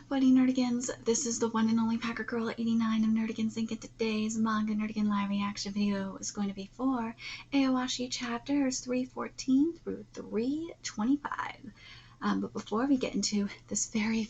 Buddy Nerdigans, this is the one and only Packer Girl 89 of Nerdigans Inc. And today's Manga Nerdigan live reaction video is going to be for Ashi chapters 314 through 325. But before we get into this very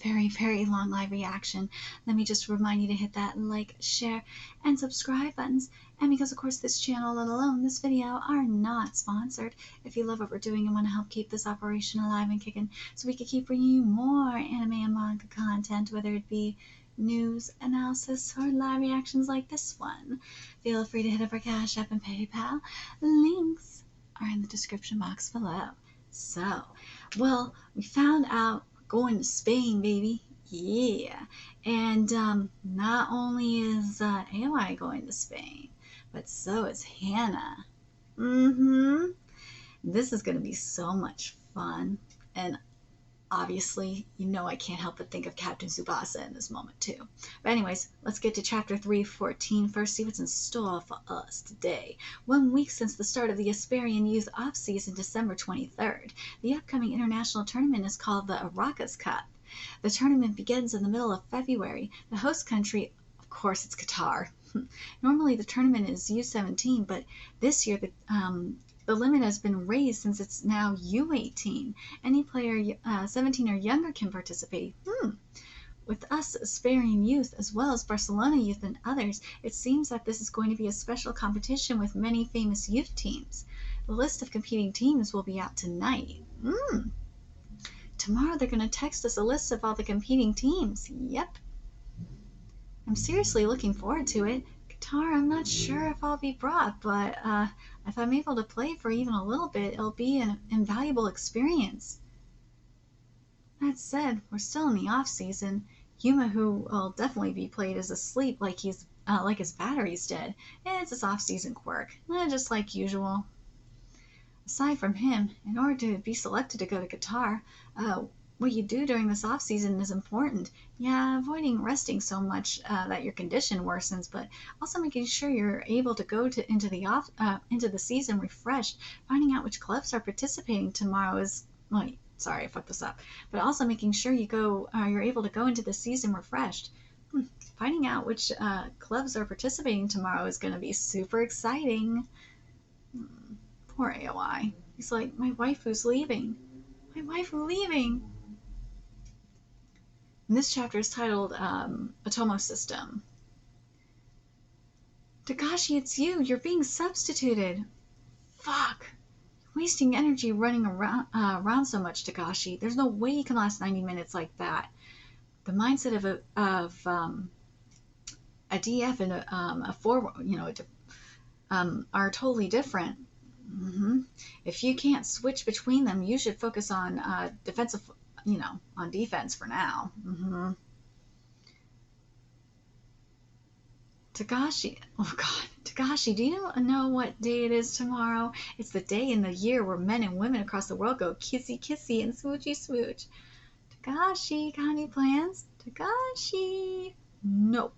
long live reaction, let me just remind you to hit that like, share, and subscribe buttons. And because, of course, this channel, let alone this video, are not sponsored, if you love what we're doing and want to help keep this operation alive and kicking so we can keep bringing you more anime and manga content, whether it be news, analysis, or live reactions like this one, feel free to hit up our Cash App and PayPal. Links are in the description box below. So, well, we found out we're going to Spain, baby. Yeah. And not only is AOI going to Spain, but so is Hannah. This is going to be so much fun. And obviously, you know I can't help but think of Captain Tsubasa in this moment too. But anyways, let's get to chapter 314 first, see what's in store for us today. 1 week since the start of the Asparian Youth Off-Season, December 23rd. The upcoming international tournament is called the Araka's Cup. The tournament begins in the middle of February. The host country, of course, it's Qatar. Normally the tournament is U17, but this year the limit has been raised since it's now U18. Any player 17 or younger can participate. With us Asparian Youth, as well as Barcelona Youth and others, it seems that this is going to be a special competition with many famous youth teams. The list of competing teams will be out tonight. Tomorrow they're going to text us a list of all the competing teams. Yep. I'm seriously looking forward to it. Qatar, I'm not sure if I'll be brought, but if I'm able to play for even a little bit, it'll be an invaluable experience. That said, we're still in the off-season. Yuma, who will definitely be played, is asleep like his battery's dead. It's his off-season quirk, just like usual. Aside from him, in order to be selected to go to Qatar, what you do during this off-season is important. Yeah, avoiding resting so much that your condition worsens, but also making sure you're able to go into the season refreshed. Finding out which clubs are participating tomorrow is, wait, sorry, I fucked this up. But also making sure you're able to go into the season refreshed. Finding out which clubs are participating tomorrow is going to be super exciting. Poor AOI. He's like, my waifu's leaving. My waifu leaving. And this chapter is titled Atomo System. Takashi, it's you. You're being substituted. Fuck. You're wasting energy running around so much, Takashi. There's no way you can last 90 minutes like that. The mindset of a DF and a forward, are totally different. If you can't switch between them, you should focus on on defense for now. Takashi, oh god, Takashi, do you know what day it is tomorrow? It's the day in the year where men and women across the world go kissy kissy and smoochy smooch. Takashi, got any plans? Takashi, nope.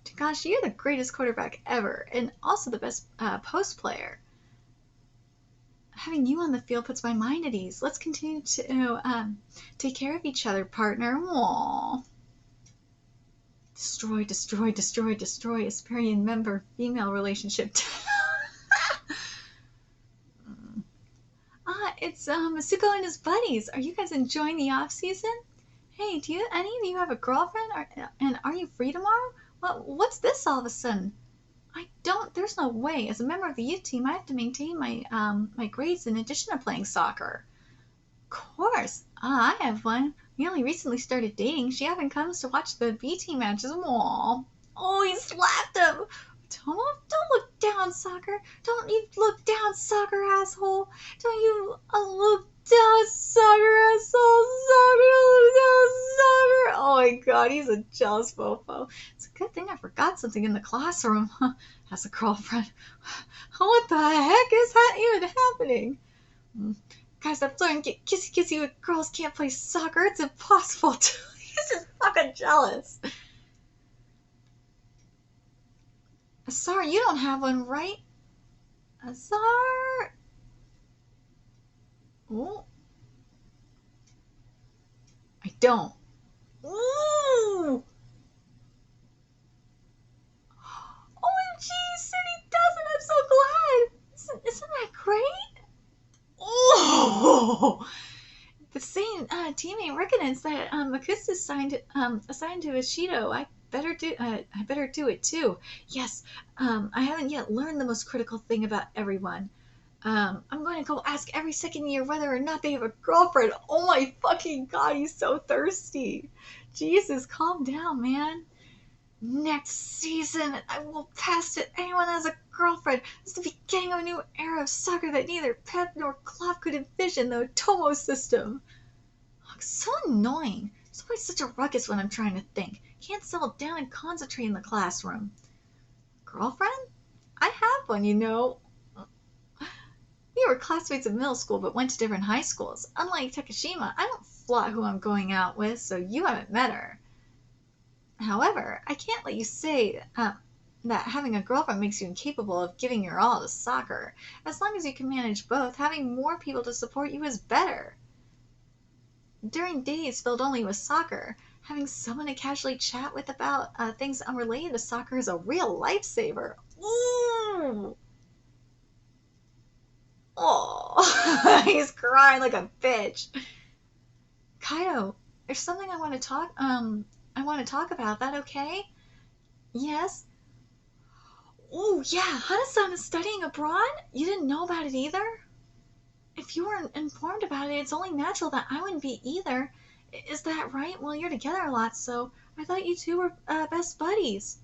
Takashi, you're the greatest quarterback ever, and also the best post player. Having you on the field puts my mind at ease. Let's continue to take care of each other, partner. Aww. Destroy, destroy, destroy, destroy. Asparian member, female relationship. It's Masuko and his buddies. Are you guys enjoying the off season? Hey, do any of you have a girlfriend? And are you free tomorrow? What's this all of a sudden? I don't, there's no way. As a member of the youth team, I have to maintain my my grades in addition to playing soccer. Of course. I have one. We only recently started dating. She often comes to watch the B team matches. Aww. Oh, he slapped him. Don't look down, soccer. Don't you look down, soccer asshole. Don't you look down, soccer asshole. Soccer, don't look down, soccer. Oh my god, he's a jealous fofo. It's a good thing I forgot something in the classroom. As a girlfriend. What the heck is even happening? Guys, I'm starting to get kissy kissy with girls can't play soccer. It's impossible. He's just fucking jealous. Azar, you don't have one, right? Azar. Oh. I don't. Ooh. The same teammate recommends that Makusa assigned to Ishido. I better do it too. Yes, I haven't yet learned the most critical thing about everyone. I'm going to go ask every second year whether or not they have a girlfriend. Oh my fucking god, he's so thirsty. Jesus, calm down, man. Next season, I will pass to anyone that has a girlfriend. It's the beginning of a new era of soccer that neither Pep nor Klopp could envision, the Otomo system. Oh, it's so annoying. It's always such a ruckus when I'm trying to think. Can't settle down and concentrate in the classroom. Girlfriend? I have one, you know. We were classmates in middle school but went to different high schools. Unlike Takashima, I don't flaunt who I'm going out with, so you haven't met her. However, I can't let you say that having a girlfriend makes you incapable of giving your all to soccer. As long as you can manage both, having more people to support you is better. During days filled only with soccer, having someone to casually chat with about things unrelated to soccer is a real lifesaver. Ooh! Oh, he's crying like a bitch. Kaido, there's something I want to talk about. That okay? Yes. Oh yeah, Hana-san is studying abroad? You didn't know about it either? If you weren't informed about it, it's only natural that I wouldn't be either. Is that right? Well, you're together a lot, so I thought you two were best buddies.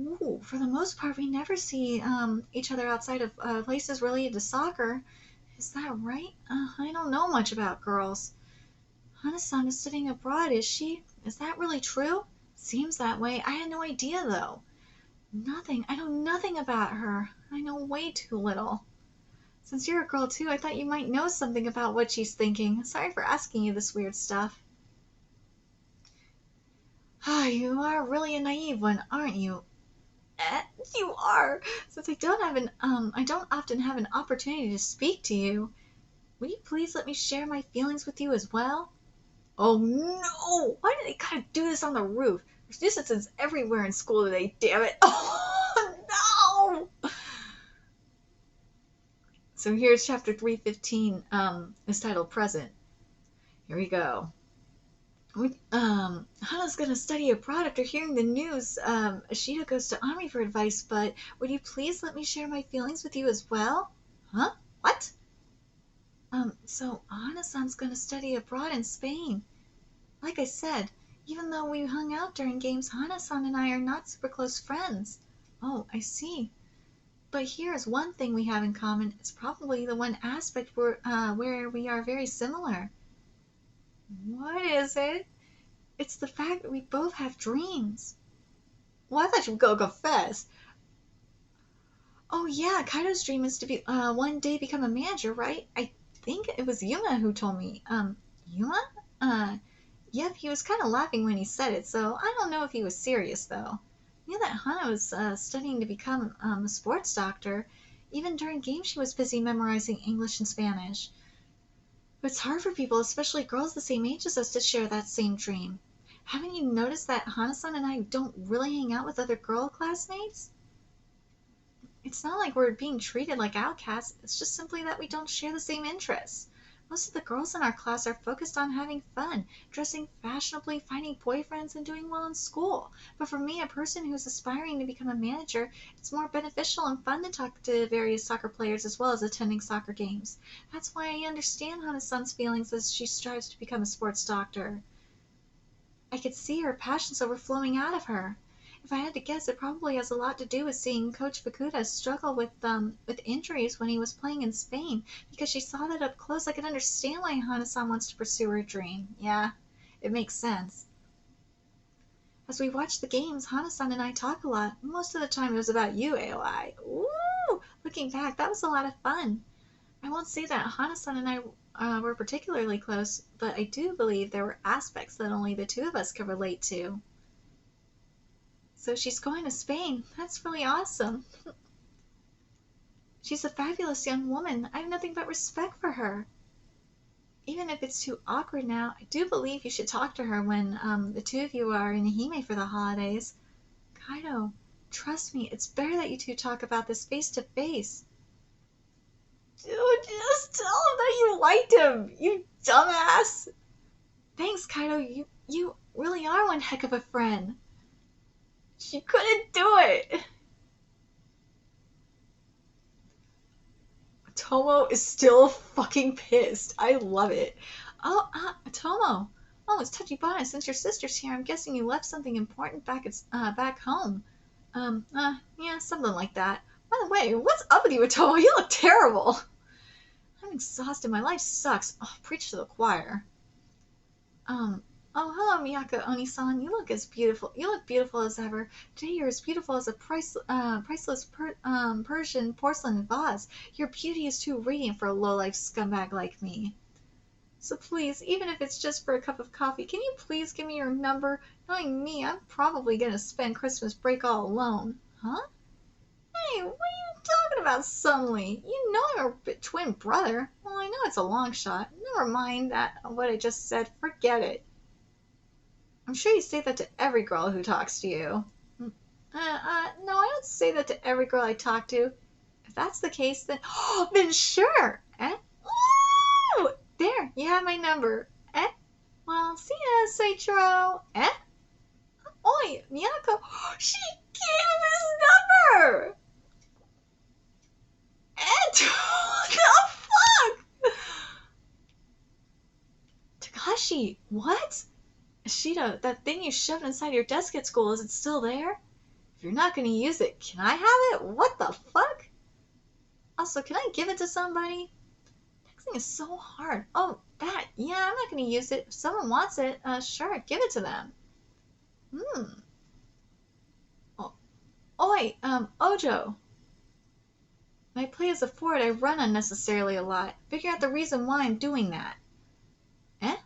Ooh, for the most part, we never see each other outside of places related to soccer. Is that right? I don't know much about girls. Hana-san is studying abroad, is she? Is that really true? Seems that way. I had no idea, though. Nothing. I know nothing about her. I know way too little. Since you're a girl, too, I thought you might know something about what she's thinking. Sorry for asking you this weird stuff. Ah, you are really a naive one, aren't you? You are. Since I don't often have an opportunity to speak to you, would you please let me share my feelings with you as well? Oh no! Why did they gotta do this on the roof? There's nuisances everywhere in school today, damn it! Oh no! So here's chapter 315, is titled Present. Here we go. Hana's gonna study abroad after hearing the news. Ashita goes to Army for advice, but would you please let me share my feelings with you as well? Huh? What? So Hana-san's gonna study abroad in Spain. Like I said, even though we hung out during games, Hana-san and I are not super close friends. Oh, I see. But here is one thing we have in common. It's probably the one aspect where we are very similar. What is it? It's the fact that we both have dreams. Well, I thought you would go confess. Oh yeah, Kaido's dream is to be one day become a manager, right? I think it was Yuma who told me. Yuma? Yep, he was kind of laughing when he said it, so I don't know if he was serious though. I knew that Hana was studying to become a sports doctor. Even during games, she was busy memorizing English and Spanish. But it's hard for people, especially girls the same age as us, to share that same dream. Haven't you noticed that Hana-san and I don't really hang out with other girl classmates? It's not like we're being treated like outcasts, it's just simply that we don't share the same interests. Most of the girls in our class are focused on having fun, dressing fashionably, finding boyfriends, and doing well in school. But for me, a person who's aspiring to become a manager, it's more beneficial and fun to talk to various soccer players as well as attending soccer games. That's why I understand Hana-san's feelings as she strives to become a sports doctor. I could see her passions overflowing out of her. If I had to guess, it probably has a lot to do with seeing Coach FUKUDA'S struggle with injuries when he was playing in Spain. Because she saw that up close, I could understand why Hana-san wants to pursue her dream. Yeah, it makes sense. As we watched the games, Hana-san and I talk a lot. Most of the time it was about you, AOI. Ooh! Looking back, that was a lot of fun. I won't say that Hana-san and I were particularly close, but I do believe there were aspects that only the two of us could relate to. So she's going to Spain. That's really awesome. She's a fabulous young woman. I have nothing but respect for her. Even if it's too awkward now, I do believe you should talk to her when the two of you are in Ehime for the holidays. Kaido, trust me, it's better that you two talk about this face to face. Dude, just tell him that you liked him, you dumbass. Thanks, Kaido. You really are one heck of a friend. She couldn't do it. Tomo is still fucking pissed. I love it. Oh, Tomo. Oh, it's Tachibana. Since your sister's here, I'm guessing you left something important back home. Yeah, something like that. By the way, what's up with you, Tomo? You look terrible. I'm exhausted. My life sucks. Oh, preach to the choir. Oh, hello, Miyako Oni-san. You look as beautiful. You look beautiful as ever. Today you're as beautiful as a priceless Persian porcelain vase. Your beauty is too radiant for a low-life scumbag like me. So please, even if it's just for a cup of coffee, can you please give me your number? Knowing me, I'm probably gonna spend Christmas break all alone. Huh? Hey, what are you talking about suddenly? You know I'm your twin brother. Well, I know it's a long shot. Never mind what I just said. Forget it. I'm sure you say that to every girl who talks to you. No, I don't say that to every girl I talk to. If that's the case, then sure. Eh? Woo! There, you have my number. Eh? Well, see ya, Seichiro. Eh? Oi, Miyako. She gave him his number! Eh? What the fuck? Takashi, what? Ashita, that thing you shoved inside your desk at school, is it still there? If you're not going to use it, can I have it? What the fuck? Also, can I give it to somebody? Texting is so hard. Oh, that. Yeah, I'm not going to use it. If someone wants it, sure, give it to them. Oh, oi, Ojo. When I play as a forward, I run unnecessarily a lot. Figure out the reason why I'm doing that. Eh?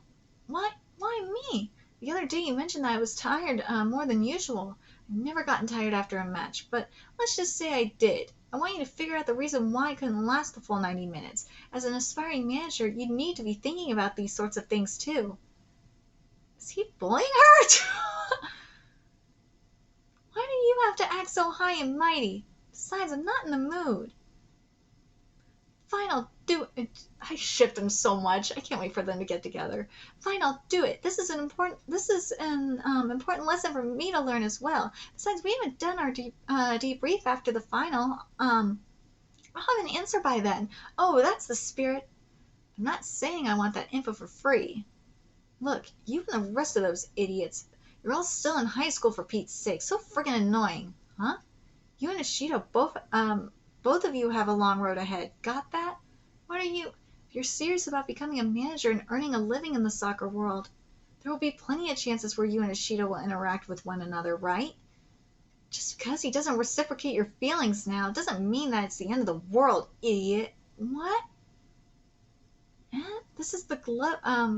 Why me? The other day you mentioned that I was tired more than usual. I've never gotten tired after a match, but let's just say I did. I want you to figure out the reason why I couldn't last the full 90 minutes. As an aspiring manager, you need to be thinking about these sorts of things too. Is he bullying her? Why do you have to act so high and mighty? Besides, I'm not in the mood. Fine, I'll do it. I ship them so much. I can't wait for them to get together. Fine, I'll do it. This is an important important lesson for me to learn as well. Besides, we haven't done our debrief after the final. I'll have an answer by then. Oh, that's the spirit. I'm not saying I want that info for free. Look, you and the rest of those idiots. You're all still in high school for Pete's sake. So friggin' annoying, huh? You and Ishida both of you have a long road ahead. Got that? What are you? If you're serious about becoming a manager and earning a living in the soccer world, there will be plenty of chances where you and Ishida will interact with one another, right? Just because he doesn't reciprocate your feelings now doesn't mean that it's the end of the world, idiot. What? This is the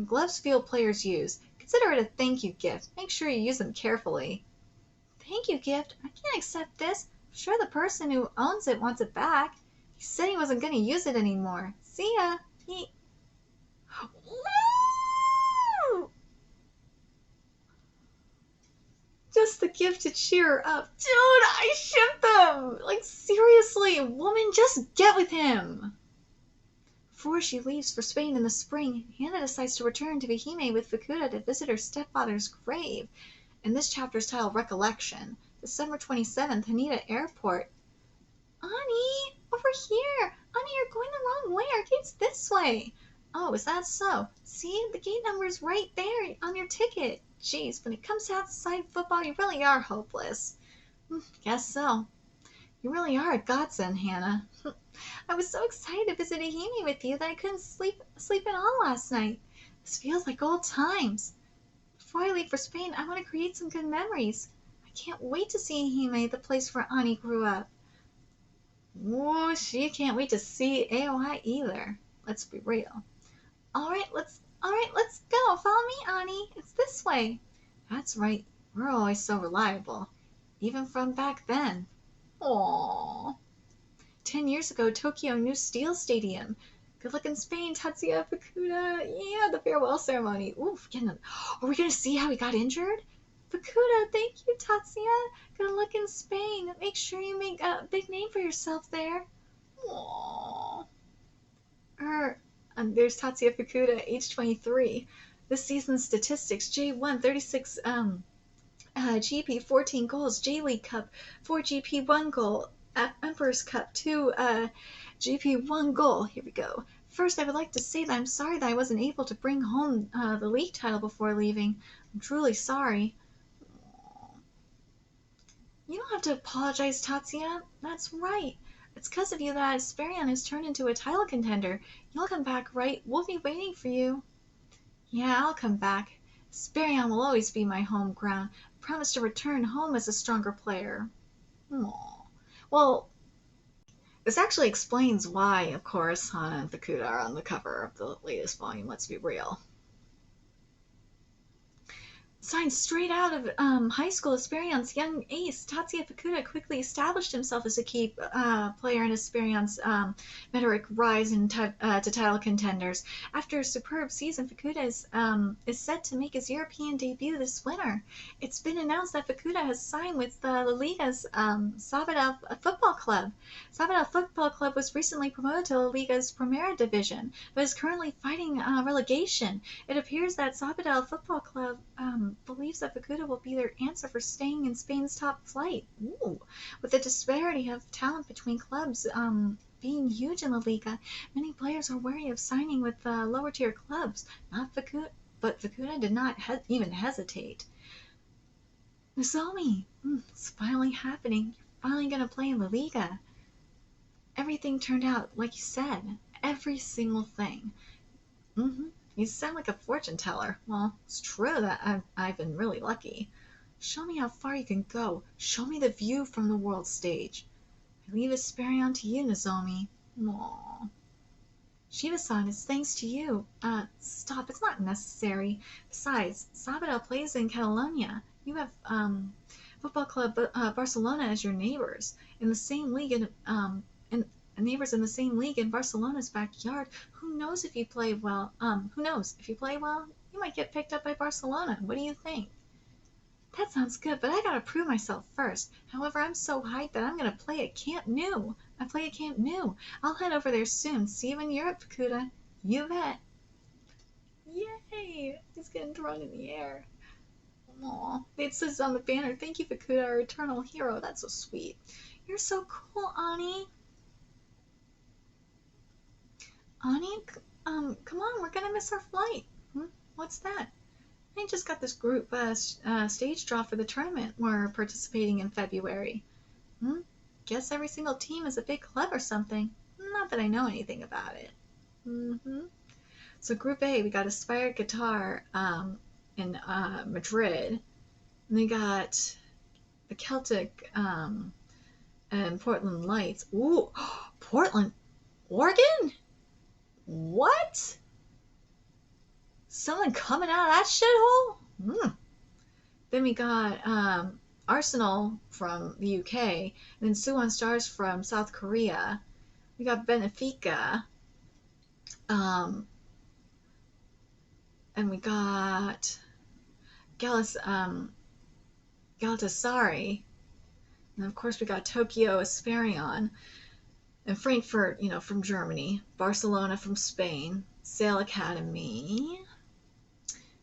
gloves field players use. Consider it a thank you gift. Make sure you use them carefully. Thank you gift? I can't accept this. I'm sure the person who owns it wants it back. He said he wasn't going to use it anymore. See ya. Woo! Just the gift to cheer her up. Dude, I ship them! Like, seriously, woman, just get with him! Before she leaves for Spain in the spring, Hana decides to return to Vihime with Fukuda to visit her stepfather's grave. In this chapter's titled Recollection. December 27th, Haneda Airport. Ani, over here! Ani, you're going the wrong way. Our gate's this way. Oh, is that so? See, the gate number's right there on your ticket. Jeez, when it comes to outside football, you really are hopeless. Guess so. You really are a godsend, Hannah. I was so excited to visit Ehime with you that I couldn't sleep at all last night. This feels like old times. Before I leave for Spain, I want to create some good memories. I can't wait to see Ehime, the place where Ani grew up. Whoa, she can't wait to see AOI either. Let's be real. All right, let's go. Follow me, Ani. It's this way. That's right. We're always so reliable, even from back then. Aww. 10 years ago, Tokyo New Steel Stadium. Good luck in Spain, Tatsuya, Fukuda. Yeah, the farewell ceremony. Oof, are we gonna see how he got injured? Fukuda, thank you, Tatsuya. Good luck in Spain. Make sure you make a big name for yourself there. Aww. Er, there's Tatsuya Fukuda, age 23. This season's statistics: J1 36 GP 14 goals, J League Cup 4 GP 1 goal, Emperor's Cup 2 GP 1 goal. Here we go. First, I would like to say that I'm sorry that I wasn't able to bring home the league title before leaving. I'm truly sorry. You don't have to apologize, Tatsuya. That's right. It's because of you that Asperion has turned into a title contender. You'll come back, right? We'll be waiting for you. Yeah, I'll come back. Asperion will always be my home ground. I promise to return home as a stronger player. Aww. Well, this actually explains why, of course, Hana and Fukuda are on the cover of the latest volume, let's be real. Signed straight out of high school, Esperion's young ace, Tatsuya Fukuda quickly established himself as a key player in Esperion's meteoric rise to title contenders. After a superb season, Fukuda is set to make his European debut this winter. It's been announced that Fukuda has signed with La Liga's Sabadell Football Club. Sabadell Football Club was recently promoted to La Liga's Primera Division, but is currently fighting relegation. It appears that Sabadell Football Club believes that Fukuda will be their answer for staying in Spain's top flight. Ooh. With the disparity of talent between clubs being huge in La Liga, many players are wary of signing with lower tier clubs. Not Fukuda, but Fukuda did not even hesitate. Nozomi, it's finally happening. You're finally going to play in La Liga. Everything turned out like you said. Every single thing. You sound like a fortune teller. Well, it's true that I've been really lucky. Show me how far you can go. Show me the view from the world stage. I leave Asperion to you, Nozomi. Aww. Shiba-san, it's thanks to you. Stop, it's not necessary. Besides, Sabadell plays in Catalonia. You have, Football Club Barcelona as your neighbors. In the same league neighbors in the same league in Barcelona's backyard. Who knows if you play well? Who knows? If you play well, you might get picked up by Barcelona. What do you think? That sounds good, but I gotta prove myself first. However, I'm so hyped that I'm gonna play at Camp Nou. I play at Camp Nou. I'll head over there soon. See you in Europe, Fukuda. You bet. Yay! He's getting thrown in the air. Aw, it says on the banner, "Thank you, Fukuda, our eternal hero." That's so sweet. You're so cool, Ani. Ani, come on, we're gonna miss our flight. What's that? I just got this group stage draw for the tournament we're participating in February. Guess every single team is a big club or something. Not that I know anything about it. So Group A, we got Aspire Guitar in Madrid. And we got the Celtic and Portland Lights. Ooh, Portland, Oregon? What? Someone coming out of that shithole? Then we got Arsenal from the UK, and then Suwon Stars from South Korea. We got Benfica, and we got Galatasaray, and of course we got Tokyo Asperion, and Frankfurt, from Germany, Barcelona from Spain, Sail Academy.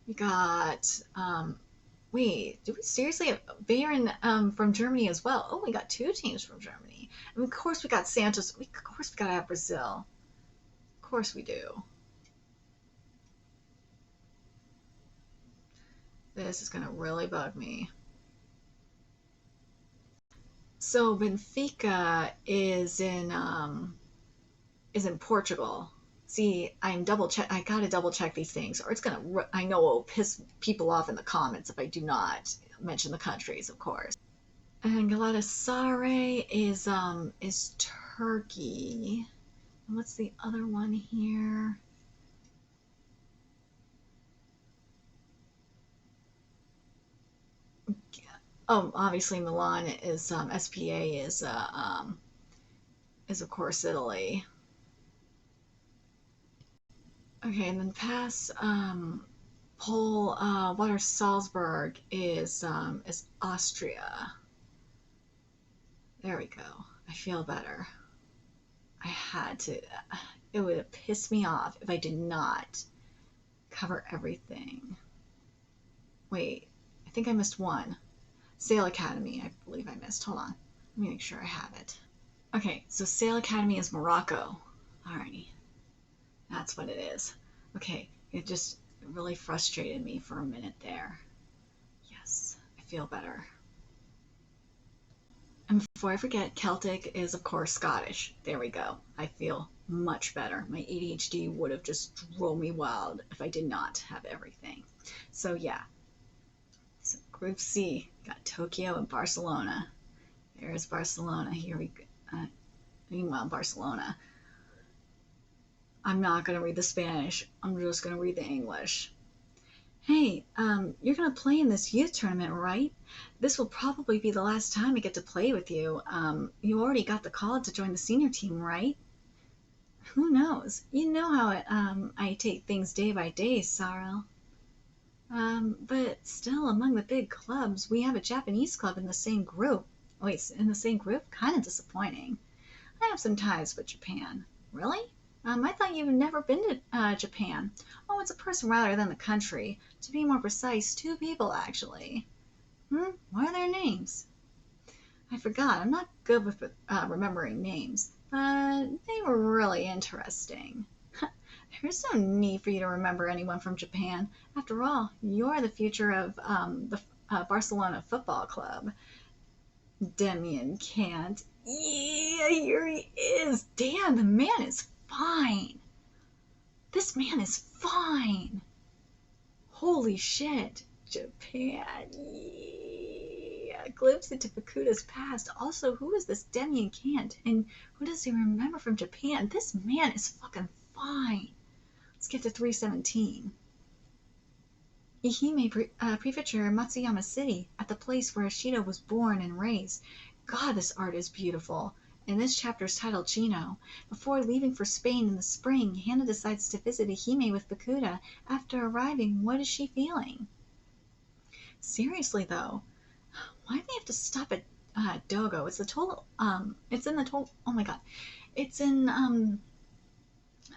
We got, wait, do we seriously have Bayern from Germany as well? Oh, we got 2 teams from Germany. And of course we got Santos. Of course we gotta have Brazil. Of course we do. This is gonna really bug me. So Benfica is in Portugal. See, I gotta double check these things, or I know it'll piss people off in the comments if I do not mention the countries, of course. And Galatasaray is Turkey. And what's the other one here? Oh, obviously Milan is SPA is of course Italy. Okay, and then past Water Salzburg is Austria. There we go. I feel better. I had to. It would have pissed me off if I did not cover everything. Wait, I think I missed one. Sail Academy, I believe I missed. Hold on. Let me make sure I have it. Okay, so Sail Academy is Morocco. Alrighty. That's what it is. Okay, it just really frustrated me for a minute there. Yes, I feel better. And before I forget, Celtic is, of course, Scottish. There we go. I feel much better. My ADHD would have just drove me wild if I did not have everything. So, yeah. So, Group C got Tokyo and Barcelona. There's Barcelona. Here we go. Meanwhile, Barcelona. I'm not going to read the Spanish. I'm just going to read the English. Hey, you're going to play in this youth tournament, right? This will probably be the last time I get to play with you. You already got the call to join the senior team, right? Who knows? You know how I take things day by day, Sarah. But still, among the big clubs, we have a Japanese club in the same group. Wait, in the same group? Kind of disappointing. I have some ties with Japan. Really? I thought you've never been to Japan. Oh, it's a person rather than the country. To be more precise, 2 people, actually. What are their names? I forgot. I'm not good with remembering names, but they were really interesting. There's no need for you to remember anyone from Japan. After all, you're the future of the Barcelona Football Club. Demian can't. Yeah, here he is. Damn, the man is fine. This man is fine. Holy shit. Japan. Yeah. Glimpse into Fukuda's past. Also, who is this Demian Kant? And who does he remember from Japan? This man is fucking fine. Let's get to 317. Ehime Prefecture, Matsuyama City, at the place where Ashita was born and raised. God, this art is beautiful. And this chapter is titled Chino. Before leaving for Spain in the spring, Hannah decides to visit Ehime with Fukuda. After arriving, what is she feeling? Seriously, though, why do they have to stop at Dogo? It's in the total, oh my god. It's in,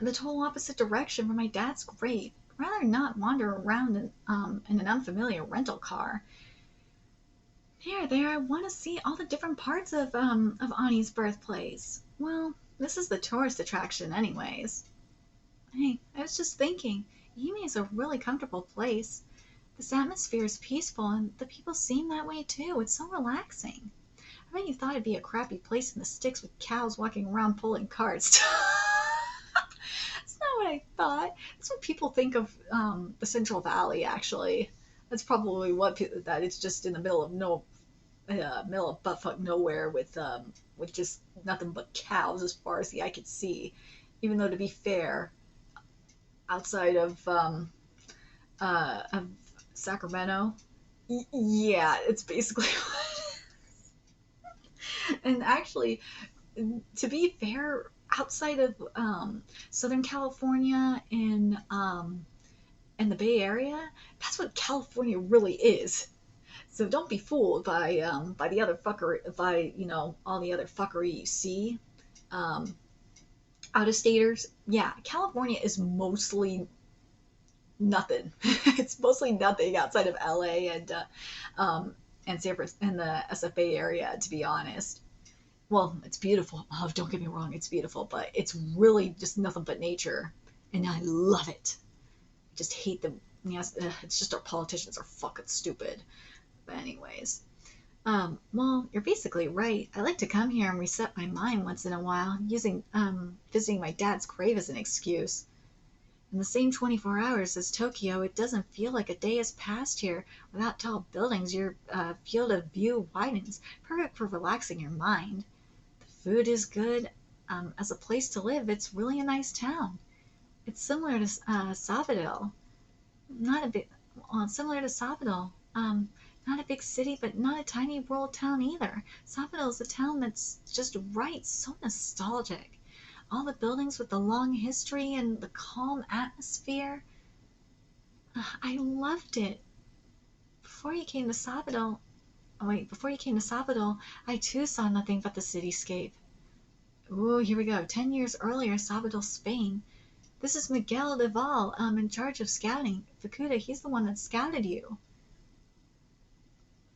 the total opposite direction from my dad's grave. I'd rather not wander around in an unfamiliar rental car. There, I want to see all the different parts of Ani's birthplace. Well, this is the tourist attraction anyways. Hey, I was just thinking, Ehime is a really comfortable place. This atmosphere is peaceful, and the people seem that way too. It's so relaxing. I bet you thought it'd be a crappy place in the sticks with cows walking around pulling carts. That's not what I thought. That's what people think of the Central Valley, actually. That's probably what that it's just in the middle of middle of buttfuck nowhere with just nothing but cows as far as the eye could see. Even though, to be fair, outside of Sacramento, yeah, it's basically and actually, to be fair, outside of Southern California and the Bay Area, that's what California really is. So don't be fooled by the other fuckery, all the other fuckery you see. Out of staters, yeah, California is mostly nothing. It's mostly nothing outside of LA and San Francisco and the SFA area, to be honest. Well, it's beautiful. Oh, don't get me wrong, it's beautiful, but it's really just nothing but nature, and I love it. I just hate them. Yes, it's just our politicians are fucking stupid. But anyways, well, you're basically right. I like to come here and reset my mind once in a while, using visiting my dad's grave as an excuse. In the same 24 hours as Tokyo, it doesn't feel like a day has passed here. Without tall buildings, your field of view widens, perfect for relaxing your mind. The food is good. As a place to live, it's really a nice town. It's similar to Sabadell. Not a big, well, similar to Sabadell. Not a big city, but not a tiny rural town either. Sabadell is a town that's just right, so nostalgic. All the buildings with the long history and the calm atmosphere. I loved it. Before you came to Sabadell, I too saw nothing but the cityscape. Ooh, here we go. 10 years earlier, Sabadell, Spain. This is Miguel de Val, in charge of scouting. Fukuda, he's the one that scouted you.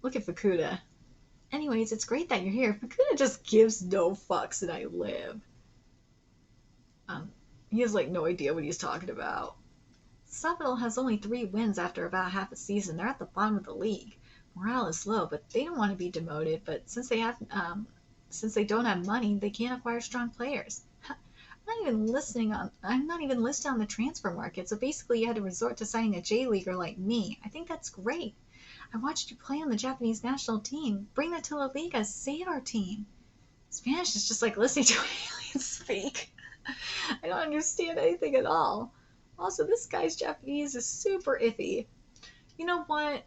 Look at Fukuda. Anyways, it's great that you're here. Fukuda just gives no fucks that I live. He has like no idea what he's talking about. Sabadell has only 3 wins after about half a season. They're at the bottom of the league. Morale is low, but they don't want to be demoted. But since they don't have money, they can't acquire strong players. I'm not even listed on the transfer market. So basically, you had to resort to signing a J leaguer like me. I think that's great. I watched you play on the Japanese national team. Bring that to La Liga. Save our team. Spanish is just like listening to aliens speak. I don't understand anything at all. Also, this guy's Japanese is super iffy. You know what?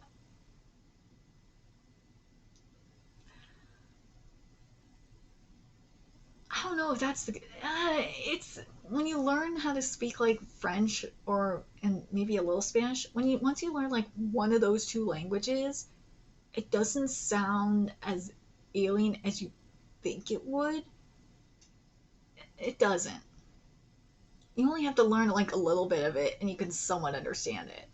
I don't know if that's the. It's when you learn how to speak like French or and maybe a little Spanish. Once you learn like one of those 2 languages, it doesn't sound as alien as you think it would. It doesn't. You only have to learn like a little bit of it, and you can somewhat understand it.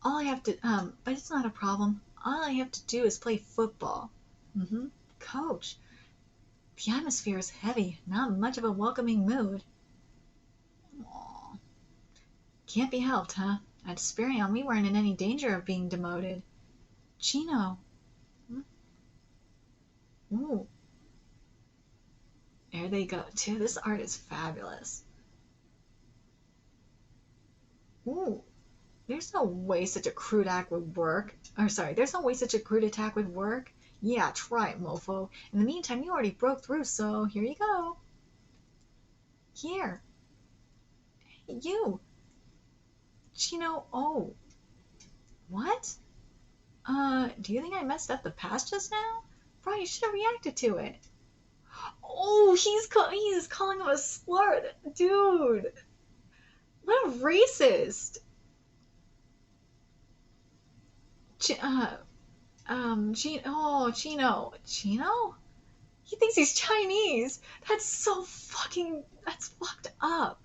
All I have to, but it's not a problem. All I have to do is play football. Coach, the atmosphere is heavy, not much of a welcoming mood. Aww. Can't be helped, huh? At Spirion, we weren't in any danger of being demoted. Chino. Ooh. There they go, too. This art is fabulous. Ooh. There's no way such a crude act would work. There's no way such a crude attack would work. Yeah, try it, mofo. In the meantime, you already broke through, so here you go. Here. Hey, you. Chino, oh. What? Do you think I messed up the pass just now? Bro, you should have reacted to it. Oh, he's calling him a slur. Dude. What a racist. Chino. Chino? He thinks he's Chinese. That's fucked up.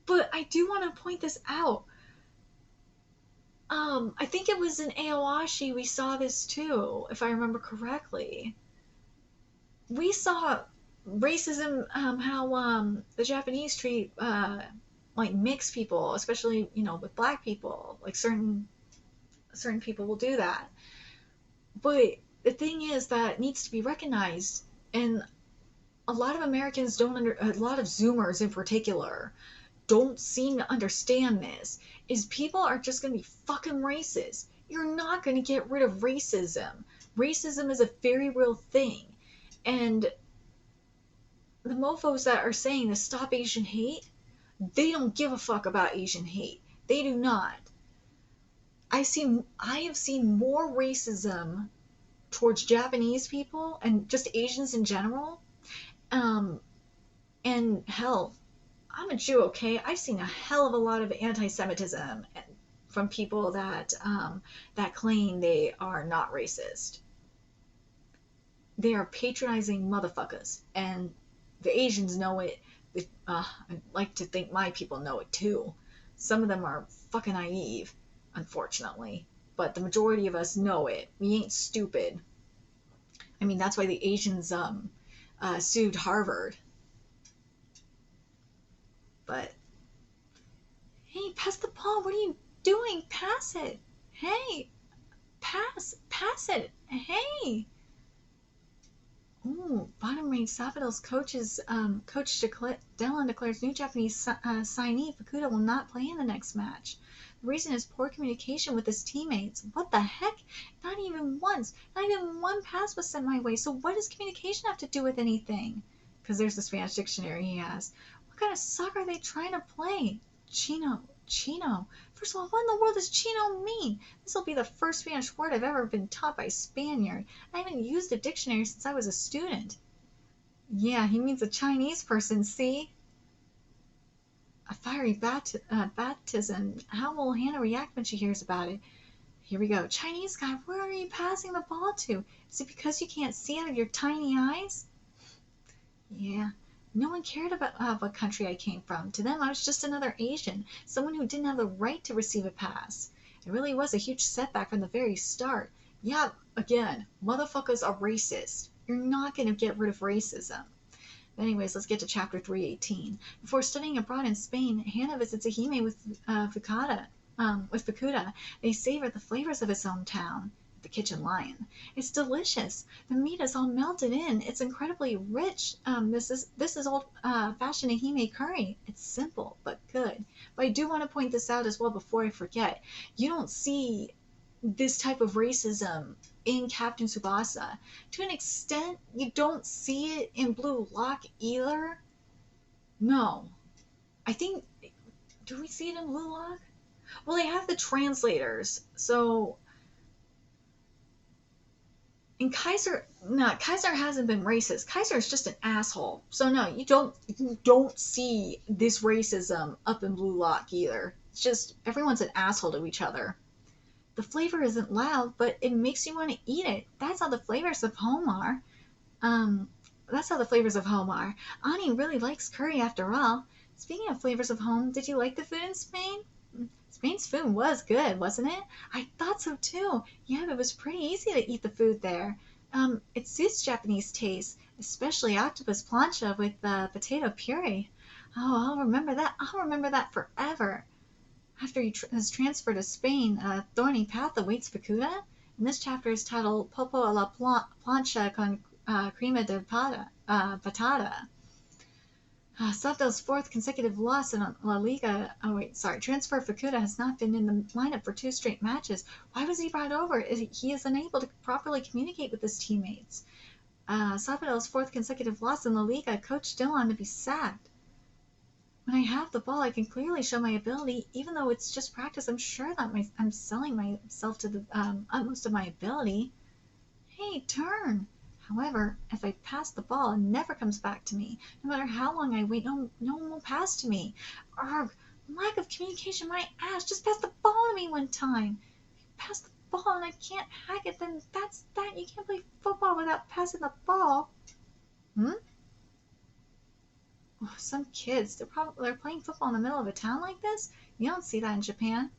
But I do want to point this out. I think it was in Aoashi we saw this too, if I remember correctly. We saw racism, how the Japanese treat like mixed people, especially with black people. Like certain people will do that. But the thing is that it needs to be recognized, and a lot of Americans a lot of Zoomers in particular, don't seem to understand this. Is people are just going to be fucking racist. You're not going to get rid of racism. Racism is a very real thing. And the mofos that are saying to stop Asian hate, they don't give a fuck about Asian hate. They do not. I have seen more racism towards Japanese people and just Asians in general. And hell, I'm a Jew, okay? I've seen a hell of a lot of anti-Semitism from people that claim they are not racist. They are patronizing motherfuckers, and the Asians know it. I like to think my people know it too. Some of them are fucking naive, unfortunately, but the majority of us know it. We ain't stupid. I mean, that's why the Asians sued Harvard. But hey, pass the ball. What are you doing? Pass it. Hey, pass it. Hey. Ooh, bottom range Sabadell's coach Dylan declares new Japanese signee Fukuda will not play in the next match. The reason is poor communication with his teammates. What the heck? Not even one pass was sent my way. So what does communication have to do with anything? Because there's the Spanish dictionary he has. What kind of soccer are they trying to play? Chino. First of all, what in the world does Chino mean? This will be the first Spanish word I've ever been taught by a Spaniard. I haven't used a dictionary since I was a student. Yeah, he means a Chinese person, see? A fiery baptism. How will Hannah react when she hears about it? Here we go. Chinese guy, where are you passing the ball to? Is it because you can't see out of your tiny eyes? Yeah. No one cared about what country I came from. To them, I was just another Asian, someone who didn't have the right to receive a pass. It really was a huge setback from the very start. Yeah, again, motherfuckers are racist. You're not going to get rid of racism. But anyways, let's get to chapter 318. Before studying abroad in Spain, Hannah visits a Hime with Fukuda. They savor the flavors of his hometown, the kitchen lion. It's delicious. The meat is all melted in. It's incredibly rich. This is old fashioned Hime curry. It's simple but good. But I do want to point this out as well before I forget. You don't see this type of racism in Captain Tsubasa. To an extent, you don't see it in Blue Lock either. No. I think, do we see it in Blue Lock? Well, they have the translators, so. And Kaiser, no, Kaiser hasn't been racist. Kaiser is just an asshole. So no, you don't see this racism up in Blue Lock either. It's just everyone's an asshole to each other. The flavor isn't loud, but it makes you want to eat it. That's how the flavors of home are. Um, that's how the flavors of home are. Ani really likes curry after all. Speaking of flavors of home, did you like the food in Spain? Spain's food was good, wasn't it? I thought so too. Yeah, it was pretty easy to eat the food there. It suits Japanese taste, especially octopus plancha with potato puree. Oh, I'll remember that. I'll remember that forever. After he is transferred to Spain, a thorny path awaits Fukuda, and this chapter is titled Popo a la plancha con crema de patata. Sato's fourth consecutive loss in La Liga. Transfer Fukuda has not been in the lineup for 2 straight matches. Why was he brought over? He is unable to properly communicate with his teammates. Sato's fourth consecutive loss in La Liga. Coach Dillon to be sacked. When I have the ball, I can clearly show my ability. Even though it's just practice, I'm sure that I'm selling myself to the utmost of my ability. Hey, turn! However, if I pass the ball, it never comes back to me. No matter how long I wait, no one will pass to me. Arg! Lack of communication, my ass! Just pass the ball to me one time! If you pass the ball and I can't hack it, then that's that. You can't play football without passing the ball. Oh, some kids, they're playing football in the middle of a town like this? You don't see that in Japan.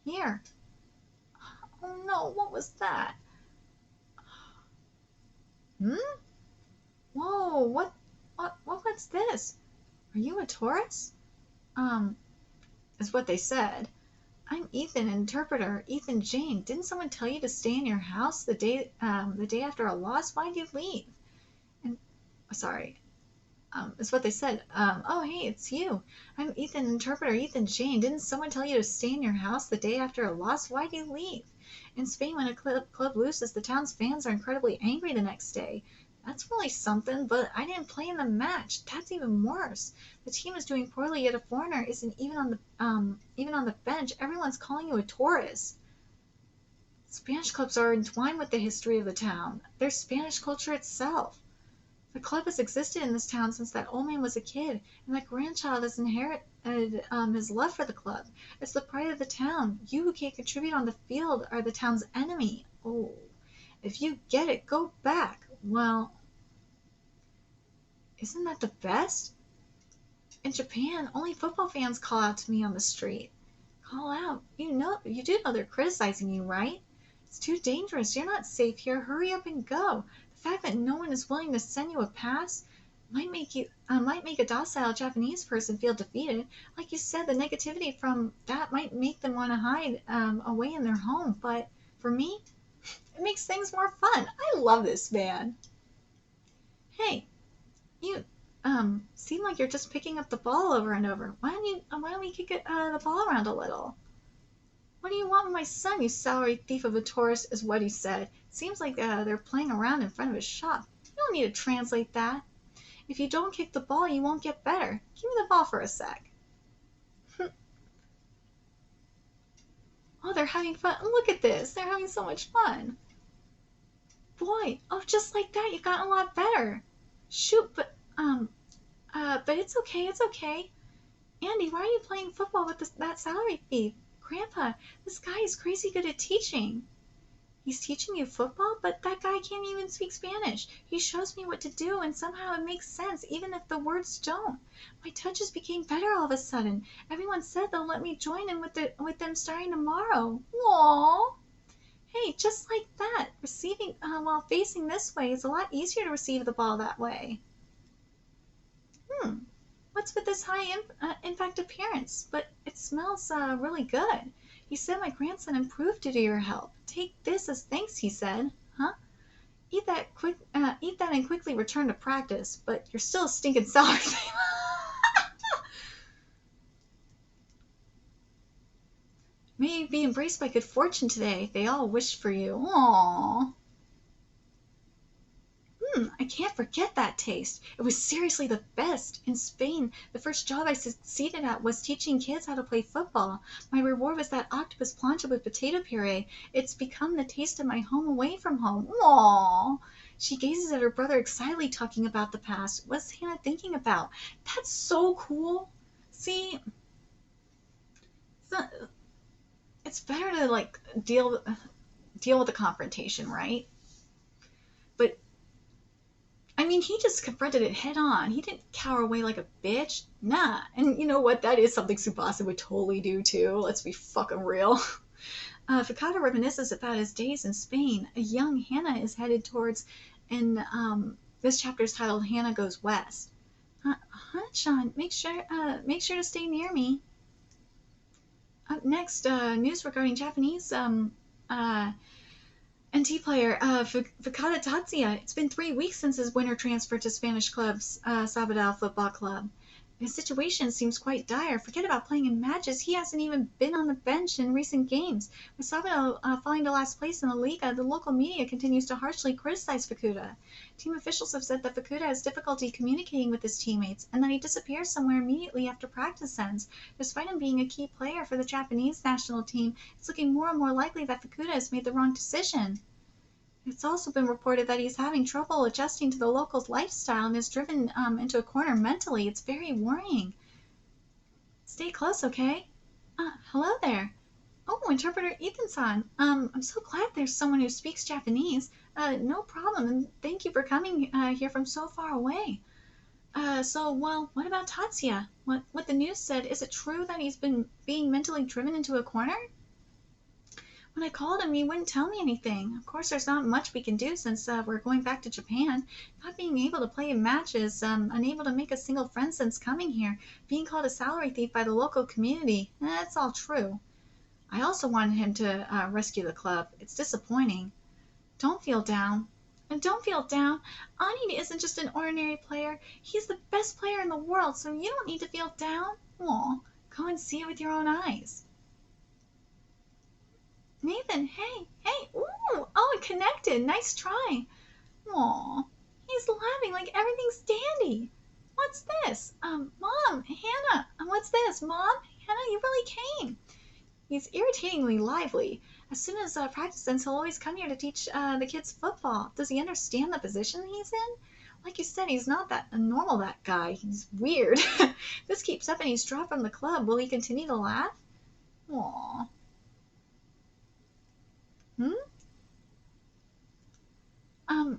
Here. Oh no, what was that? Whoa, what's this? Are you a Taurus? Is what they said. I'm Ethan, interpreter. Ethan Jane. Didn't someone tell you to stay in your house the day after a loss? Why'd you leave? And sorry. Is what they said. Oh hey, it's you. I'm Ethan, interpreter. Ethan Jane. Didn't someone tell you to stay in your house the day after a loss? Why'd you leave? In Spain, when a club loses, the town's fans are incredibly angry the next day. That's really something, but I didn't play in the match. That's even worse. The team is doing poorly, yet a foreigner isn't even on the bench. Everyone's calling you a tourist. Spanish clubs are entwined with the history of the town. They're Spanish culture itself. The club has existed in this town since that old man was a kid, and that grandchild has inherited his love for the club. It's the pride of the town. You who can't contribute on the field are the town's enemy. Oh, if you get it, go back. Well, isn't that the best? In Japan, only football fans call out to me on the street. Call out. You do know they're criticizing you, right? It's too dangerous. You're not safe here. Hurry up and go. The fact that no one is willing to send you a pass might make a docile Japanese person feel defeated. Like you said, the negativity from that might make them want to hide away in their home. But for me, it makes things more fun. I love this man. Hey, you seem like you're just picking up the ball over and over. Why don't we kick the ball around a little? What do you want with my son, you salary thief of a tourist, is what he said. Seems like they're playing around in front of his shop. You don't need to translate that. If you don't kick the ball, you won't get better. Give me the ball for a sec. Oh, they're having fun. Look at this. They're having so much fun. Boy, oh, just like that, you've gotten a lot better. Shoot, but it's okay, it's okay. Andy, why are you playing football with that salary thief? Grandpa, this guy is crazy good at teaching. He's teaching you football, but that guy can't even speak Spanish. He shows me what to do, and somehow it makes sense, even if the words don't. My touches became better all of a sudden. Everyone said they'll let me join in with them starting tomorrow. Aww. Hey, just like that, receiving while facing this way is a lot easier to receive the ball that way. Hmm. What's with this high impact appearance? But it smells really good. He said my grandson improved due to your help. Take this as thanks, he said. Huh? Eat that and quickly return to practice. But you're still a stinking sour. May you be embraced by good fortune today. They all wished for you. Aww. I can't forget that taste. It was seriously the best. In Spain, the first job I succeeded at was teaching kids how to play football. My reward was that octopus plancha with potato puree. It's become the taste of my home away from home. Aww. She gazes at her brother excitedly talking about the past. What's Hannah thinking about? That's so cool. See, it's better to like deal with the confrontation, right? But I mean, he just confronted it head on. He didn't cower away like a bitch. Nah. And you know what? That is something Tsubasa would totally do too. Let's be fucking real. Fukada reminisces about his days in Spain. A young Hannah is headed towards, and this chapter is titled "Hannah Goes West." Hana-chan, make sure to stay near me. Up next, news regarding Japanese NT player Fukada Tatsuya. It's been 3 weeks since his winter transfer to Spanish club's Sabadell Football Club. His situation seems quite dire. Forget about playing in matches. He hasn't even been on the bench in recent games. With Sabadell falling to last place in the Liga, the local media continues to harshly criticize Fukuda. Team officials have said that Fukuda has difficulty communicating with his teammates and that he disappears somewhere immediately after practice ends. Despite him being a key player for the Japanese national team, it's looking more and more likely that Fukuda has made the wrong decision. It's also been reported that he's having trouble adjusting to the locals' lifestyle and is driven into a corner mentally. It's very worrying. Stay close, okay? Hello there. Oh, interpreter Ethan-san. I'm so glad there's someone who speaks Japanese. No problem, and thank you for coming here from so far away. Well, what about Tatsuya? What the news said, is it true that he's been being mentally driven into a corner? When I called him, he wouldn't tell me anything. Of course, there's not much we can do since we're going back to Japan. Not being able to play in matches, unable to make a single friend since coming here, being called a salary thief by the local community. That's all true. I also wanted him to rescue the club. It's disappointing. Don't feel down. And don't feel down. Ani isn't just an ordinary player. He's the best player in the world, so you don't need to feel down. Aw, go and see it with your own eyes. Nathan, hey, ooh, oh, it connected. Nice try. Aw, he's laughing like everything's dandy. What's this? Mom, Hannah, what's this? Mom, Hannah, you really came. He's irritatingly lively. As soon as practice ends, he'll always come here to teach the kids football. Does he understand the position he's in? Like you said, he's not that normal, that guy. He's weird. This keeps up and he's dropped from the club. Will he continue to laugh? Aww.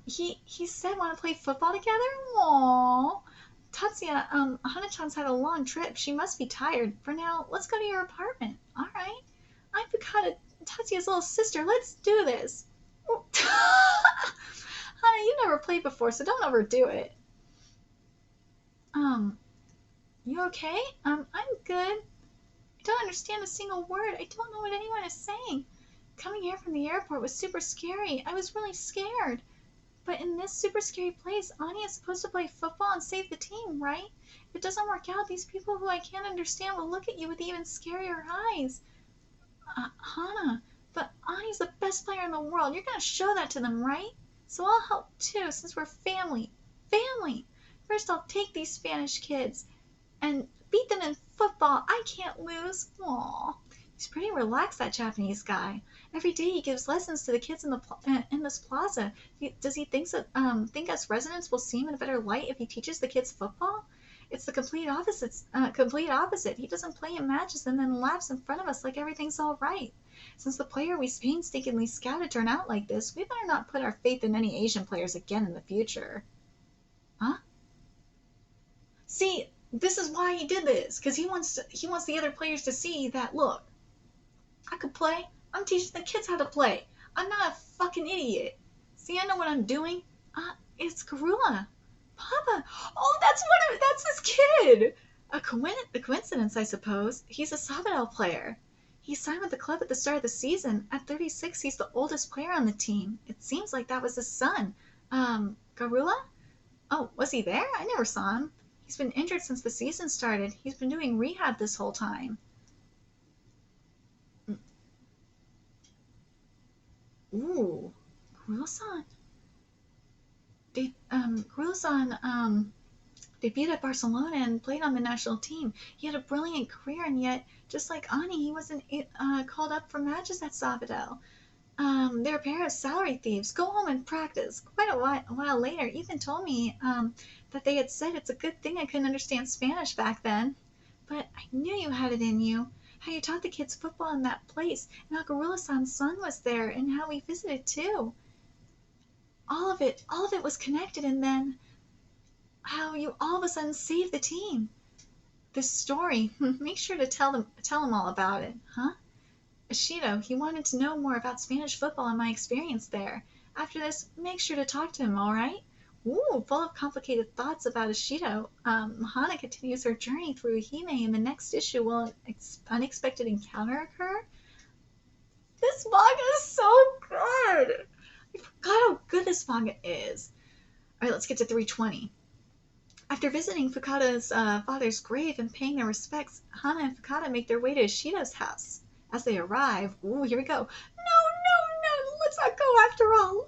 He said want to play football together? Aww. Tatsuya, Hana-chan's had a long trip. She must be tired. For now, let's go to your apartment. Alright. I'm Fukada, Tatsuya's little sister. Let's do this. Hana, you never played before, so don't overdo it. You okay? I'm good. I don't understand a single word. I don't know what anyone is saying. Coming here from the airport was super scary. I was really scared. But in this super scary place, Ani is supposed to play football and save the team, right? If it doesn't work out, these people who I can't understand will look at you with even scarier eyes. Hana, but Ani's the best player in the world. You're going to show that to them, right? So I'll help too, since we're family. Family! First I'll take these Spanish kids and beat them in football. I can't lose. Aww. He's pretty relaxed, that Japanese guy. Every day he gives lessons to the kids in this plaza. Does he think us residents will see him in a better light if he teaches the kids football? It's the complete opposite. He doesn't play in matches and then laughs in front of us like everything's all right. Since the player we painstakingly scouted turned out like this, we better not put our faith in any Asian players again in the future. Huh? See, this is why he did this, because he wants the other players to see that, look, I could play. I'm teaching the kids how to play. I'm not a fucking idiot. See, I know what I'm doing. It's Garula. Papa. Oh, that's his kid. A coincidence, I suppose. He's a Sabadell player. He signed with the club at the start of the season. At 36, he's the oldest player on the team. It seems like that was his son. Garula? Oh, was he there? I never saw him. He's been injured since the season started. He's been doing rehab this whole time. Ooh, Garula-san. Garula-san, debuted at Barcelona and played on the national team. He had a brilliant career, and yet, just like Ani, he wasn't called up for matches at Sabadell. They're a pair of salary thieves. Go home and practice. Quite a while later, Ethan told me that they had said it's a good thing I couldn't understand Spanish back then. But I knew you had it in you. How you taught the kids football in that place, and how Garula-san's son was there, and how we visited too. All of it was connected, and then how you all of a sudden saved the team. This story, make sure to tell him all about it, huh? Ashido, he wanted to know more about Spanish football and my experience there. After this, make sure to talk to him, all right? Ooh, full of complicated thoughts about Ashido, Hana continues her journey through Hime. In the next issue, will an unexpected encounter occur? This manga is so good! I forgot how good this manga is. All right, let's get to 320. After visiting Fukuda's father's grave and paying their respects, Hana and Fukuda make their way to Ishido's house. As they arrive, ooh, here we go. No, let's not go after all.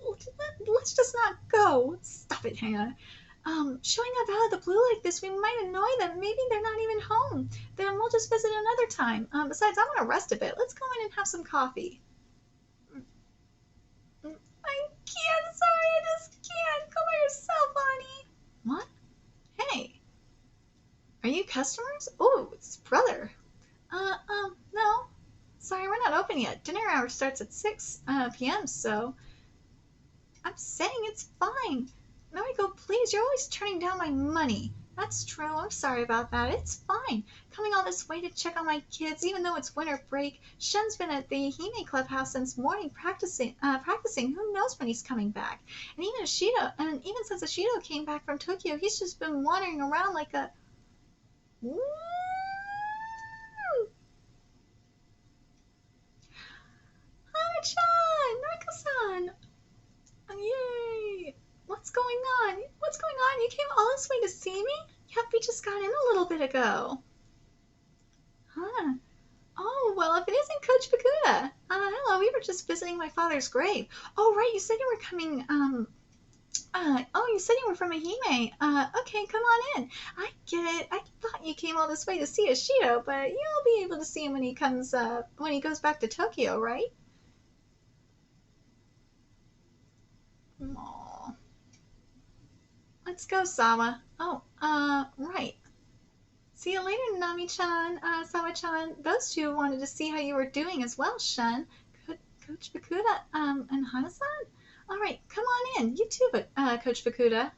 Let's just not go. Stop it, Hana. Showing up out of the blue like this, we might annoy them. Maybe they're not even home. Then we'll just visit another time. Besides, I want to rest a bit. Let's go in and have some coffee. I can't, sorry, I just can't. Go by yourself, Ani. What? Hey. Are you customers? Oh, it's brother. No. Sorry, we're not open yet. Dinner hour starts at 6 p.m., so... I'm saying it's fine. Noriko, please, you're always turning down my money. That's true. I'm sorry about that. It's fine. Coming all this way to check on my kids, even though it's winter break. Shen's been at the Hime clubhouse since morning practicing. Who knows when he's coming back? And even since Ashido came back from Tokyo, he's just been wandering around like a... Woo! Hana-chan! Noriko-san! Yay! What's going on? What's going on? You came all this way to see me? Yep, we just got in a little bit ago. Huh. Oh, well, if it isn't Coach Fukuda. Hello, we were just visiting my father's grave. Oh, right, you said you were coming, you said you were from Ehime. Okay, come on in. I get it. I thought you came all this way to see Ashido, but you'll be able to see him when he goes back to Tokyo, right? Aww. Let's go, Sawa. Oh, right. See you later, Nami-chan, Sawa-chan. Those two wanted to see how you were doing as well, Shun. Coach Fukuda, and Hana-san? All right, come on in. You too, Coach Fukuda.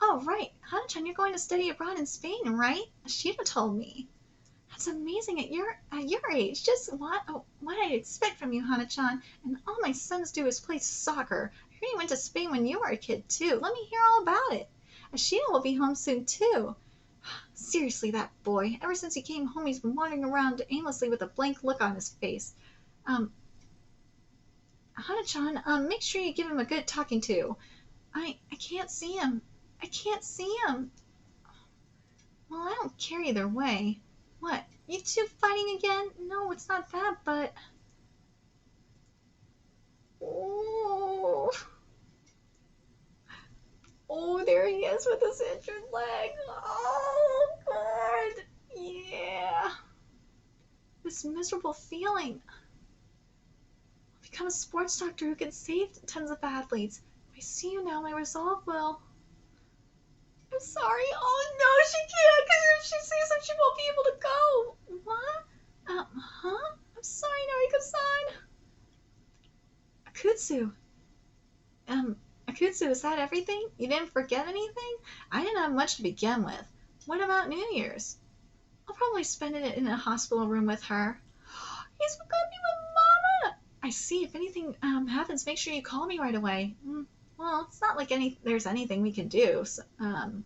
Oh, right. Hana-chan, you're going to study abroad in Spain, right? Ashido told me. That's amazing at your age. Just what I'd expect from you, Hana-chan. And all my sons do is play soccer. I heard you went to Spain when you were a kid, too. Let me hear all about it. Ashido will be home soon, too. Seriously, that boy. Ever since he came home, he's been wandering around aimlessly with a blank look on his face. Hana-chan, make sure you give him a good talking to. I can't see him. I can't see him. Well, I don't care either way. What? You two fighting again? No, it's not that, but... Oh, there he is with his injured leg. Oh, God. Yeah. This miserable feeling. I'll become a sports doctor who can save tons of athletes. If I see you now, my resolve will... I'm sorry. Oh, no, she can't, because if she sees him, she won't be able to go. What? Huh? I'm sorry, Noriko-san. Akutsu. Akutsu, is that everything? You didn't forget anything? I didn't have much to begin with. What about New Year's? I'll probably spend it in a hospital room with her. He's got me with Mama! I see. If anything happens, make sure you call me right away. Well, it's not like there's anything we can do. So,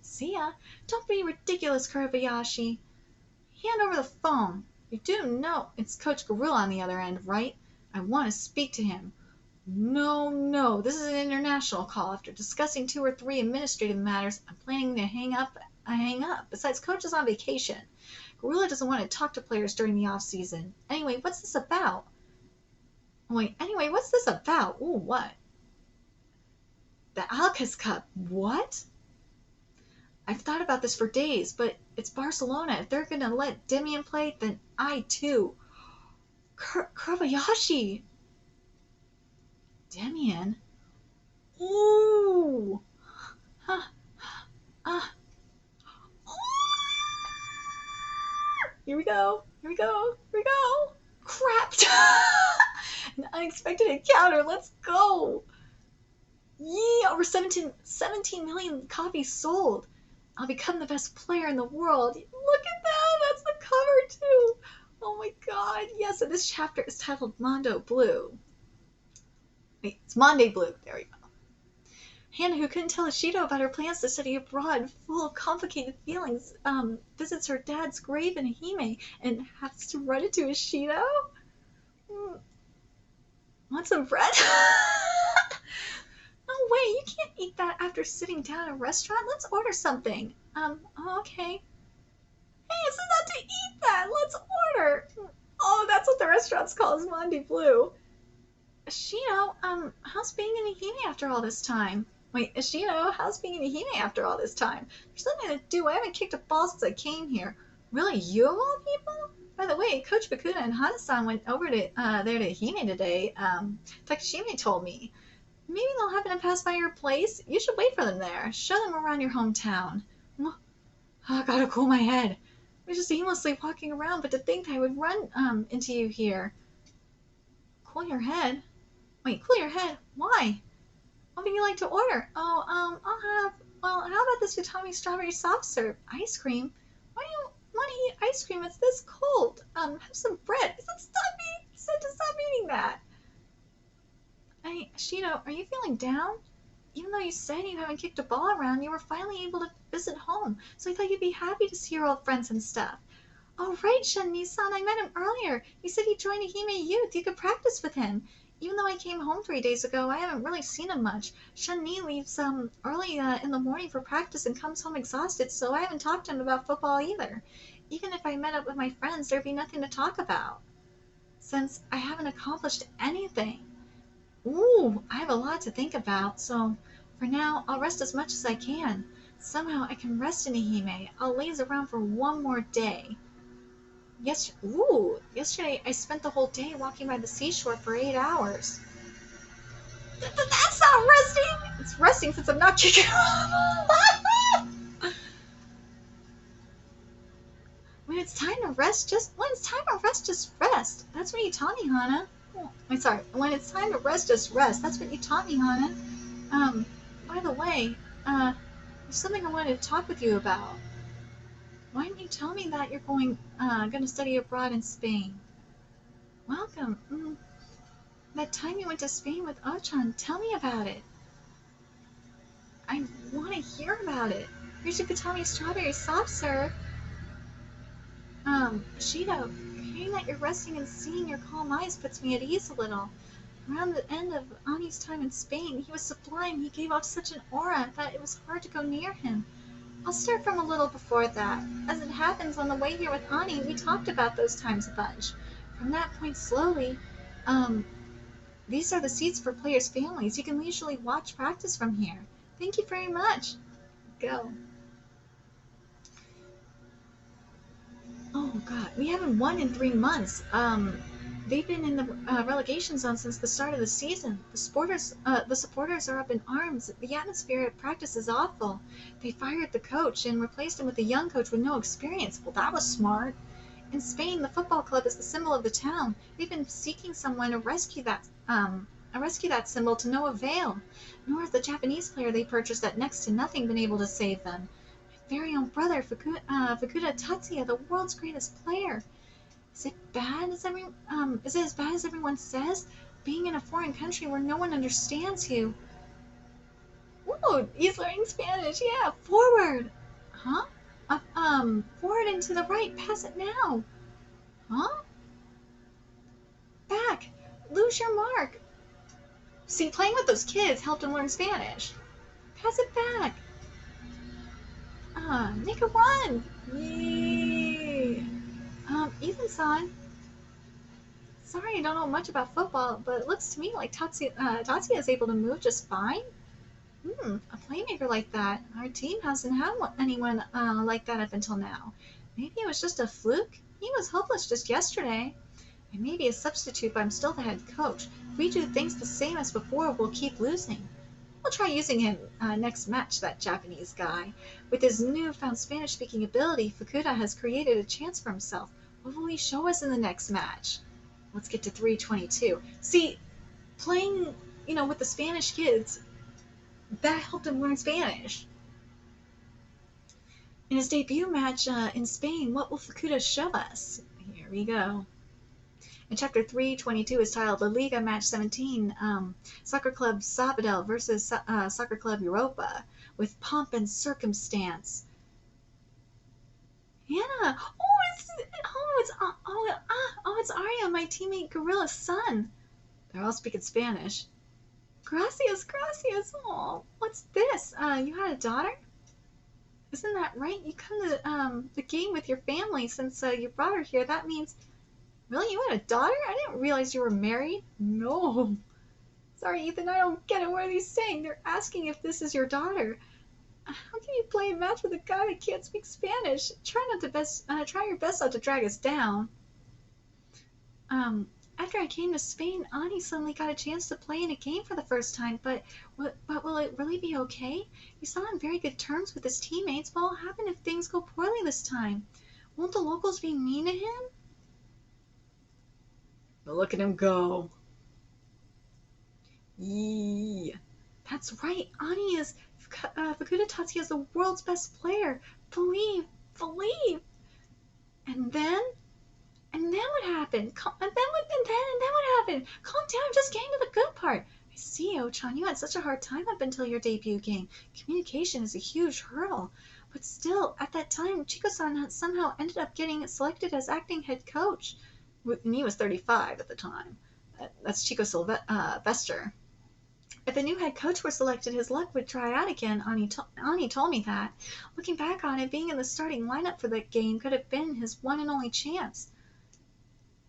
see ya. Don't be ridiculous, Kurobayashi. Hand over the phone. You do know it's Coach Gorilla on the other end, right? I want to speak to him. No, this is an international call. After discussing 2 or 3 administrative matters, I'm planning to hang up. Besides, Coach is on vacation. Gorilla doesn't want to talk to players during the off-season. Anyway, what's this about? Ooh, what? The Alcas Cup. What? I've thought about this for days, but it's Barcelona. If they're going to let Demian play, then I too. Kurobayashi! Demian? Ooh! Here we go. Crap! An unexpected encounter. Let's go. Yee! Over 17 million copies sold. I'll become the best player in the world. Look at that. That's the cover too. Oh my god. Yes, and this chapter is titled Mondo Blue. Wait, it's Monday Blue. There we go. Hannah, who couldn't tell Ashido about her plans to study abroad, full of complicated feelings, visits her dad's grave in Hime and has to run into Ashido? Want some bread? No way, you can't eat that after sitting down at a restaurant. Let's order something. Okay. Hey, it's not to eat that. Let's order. Oh, that's what the restaurant's called, is Monday Blue. Ashido, how's being in Hime after all this time? Wait, Ashido, how's being in Hime after all this time? There's nothing to do. I haven't kicked a ball since I came here. Really, you of all people? By the way, Coach Fukuda and Hana-san went over to there to Hime today. Takashime told me. Maybe they'll happen to pass by your place. You should wait for them there. Show them around your hometown. Oh, I gotta cool my head. We're just aimlessly walking around, but to think I would run into you here. Cool your head? Wait, cool your head? Why? What would you like to order? Oh, how about this Utami strawberry soft serve? Ice cream? Why do you want to eat ice cream? It's this cold. Have some bread. I said to stop eating that. Ashido, are you feeling down? Even though you said you haven't kicked a ball around, you were finally able to visit home, so I thought you'd be happy to see your old friends and stuff. Oh, right, Shun-ni-san, I met him earlier. He said he joined a Hime Youth. You could practice with him. Even though I came home 3 days ago, I haven't really seen him much. Shun-ni leaves early in the morning for practice and comes home exhausted, so I haven't talked to him about football either. Even if I met up with my friends, there'd be nothing to talk about, since I haven't accomplished anything. Ooh, I have a lot to think about, so for now, I'll rest as much as I can. Somehow I can rest in Hime. I'll laze around for one more day. Yesterday I spent the whole day walking by the seashore for 8 hours. That's not resting! It's resting since I'm not kicking When it's time to rest, just rest. That's what you taught me, Hana. When it's time to rest, just rest. That's what you taught me, Hana. By the way, there's something I wanted to talk with you about. Why didn't you tell me that you're going to study abroad in Spain? Welcome. That time you went to Spain with Ochan, tell me about it. I want to hear about it. Here's your Utami strawberry soft serve. Ashido, hearing that you're resting and seeing your calm eyes puts me at ease a little. Around the end of Ani's time in Spain, he was sublime. He gave off such an aura that it was hard to go near him. I'll start from a little before that. As it happens, on the way here with Ani, we talked about those times a bunch. From that point, slowly, these are the seats for players' families. You can leisurely watch practice from here. Thank you very much. Go. Oh, God. We haven't won in 3 months. They've been in the relegation zone since the start of the season. The supporters are up in arms. The atmosphere at practice is awful. They fired the coach and replaced him with a young coach with no experience. Well, that was smart. In Spain, the football club is the symbol of the town. We've been seeking someone to rescue that symbol to no avail. Nor has the Japanese player they purchased at next to nothing been able to save them. My very own brother, Fukuda Tatsuya, the world's greatest player. Is it is it as bad as everyone says? Being in a foreign country where no one understands you. Whoa, he's learning Spanish. Yeah, forward. Huh? Forward and to the right. Pass it now. Huh? Back. Lose your mark. See, playing with those kids helped him learn Spanish. Pass it back. Make a run. Yee. Ethan-san. Sorry, I don't know much about football, but it looks to me like Tatsuya is able to move just fine. A playmaker like that. Our team hasn't had anyone like that up until now. Maybe it was just a fluke. He was hopeless just yesterday. I may be a substitute, but I'm still the head coach. If we do things the same as before, we'll keep losing. We'll try using him next match, that Japanese guy. With his newfound Spanish-speaking ability, Fukuda has created a chance for himself. What will he show us in the next match? Let's get to 322. See, playing, with the Spanish kids, that helped him learn Spanish. In his debut match in Spain, what will Fukuda show us? Here we go. And chapter 322 is titled La Liga Match 17, Soccer Club Sabadell versus Soccer Club Europa, with pomp and circumstance. Hannah! It's Arya, my teammate Gorilla's son. They're all speaking Spanish. Gracias. Oh, what's this? You had a daughter? Isn't that right? You come to the game with your family since you brought her here. That means... Really? You had a daughter? I didn't realize you were married. No. Sorry, Ethan, I don't get it. What are they saying? They're asking if this is your daughter. How can you play a match with a guy that can't speak Spanish? Try your best not to drag us down. After I came to Spain, Ani suddenly got a chance to play in a game for the first time, but will it really be okay? He's not on very good terms with his teammates. What will happen if things go poorly this time? Won't the locals be mean to him? But look at him go. Yee. That's right. Ani is... Fukuda Tatsuya is the world's best player. Believe. And then what happened? And then what happened? Calm down. I'm just getting to the good part. I see, Ochan. You had such a hard time up until your debut game. Communication is a huge hurdle. But still, at that time, Chico-san somehow ended up getting selected as acting head coach. And he was 35 at the time. That's Chico Sylvester. If a new head coach were selected, his luck would dry out again. Ani told me that. Looking back on it, being in the starting lineup for that game could have been his one and only chance.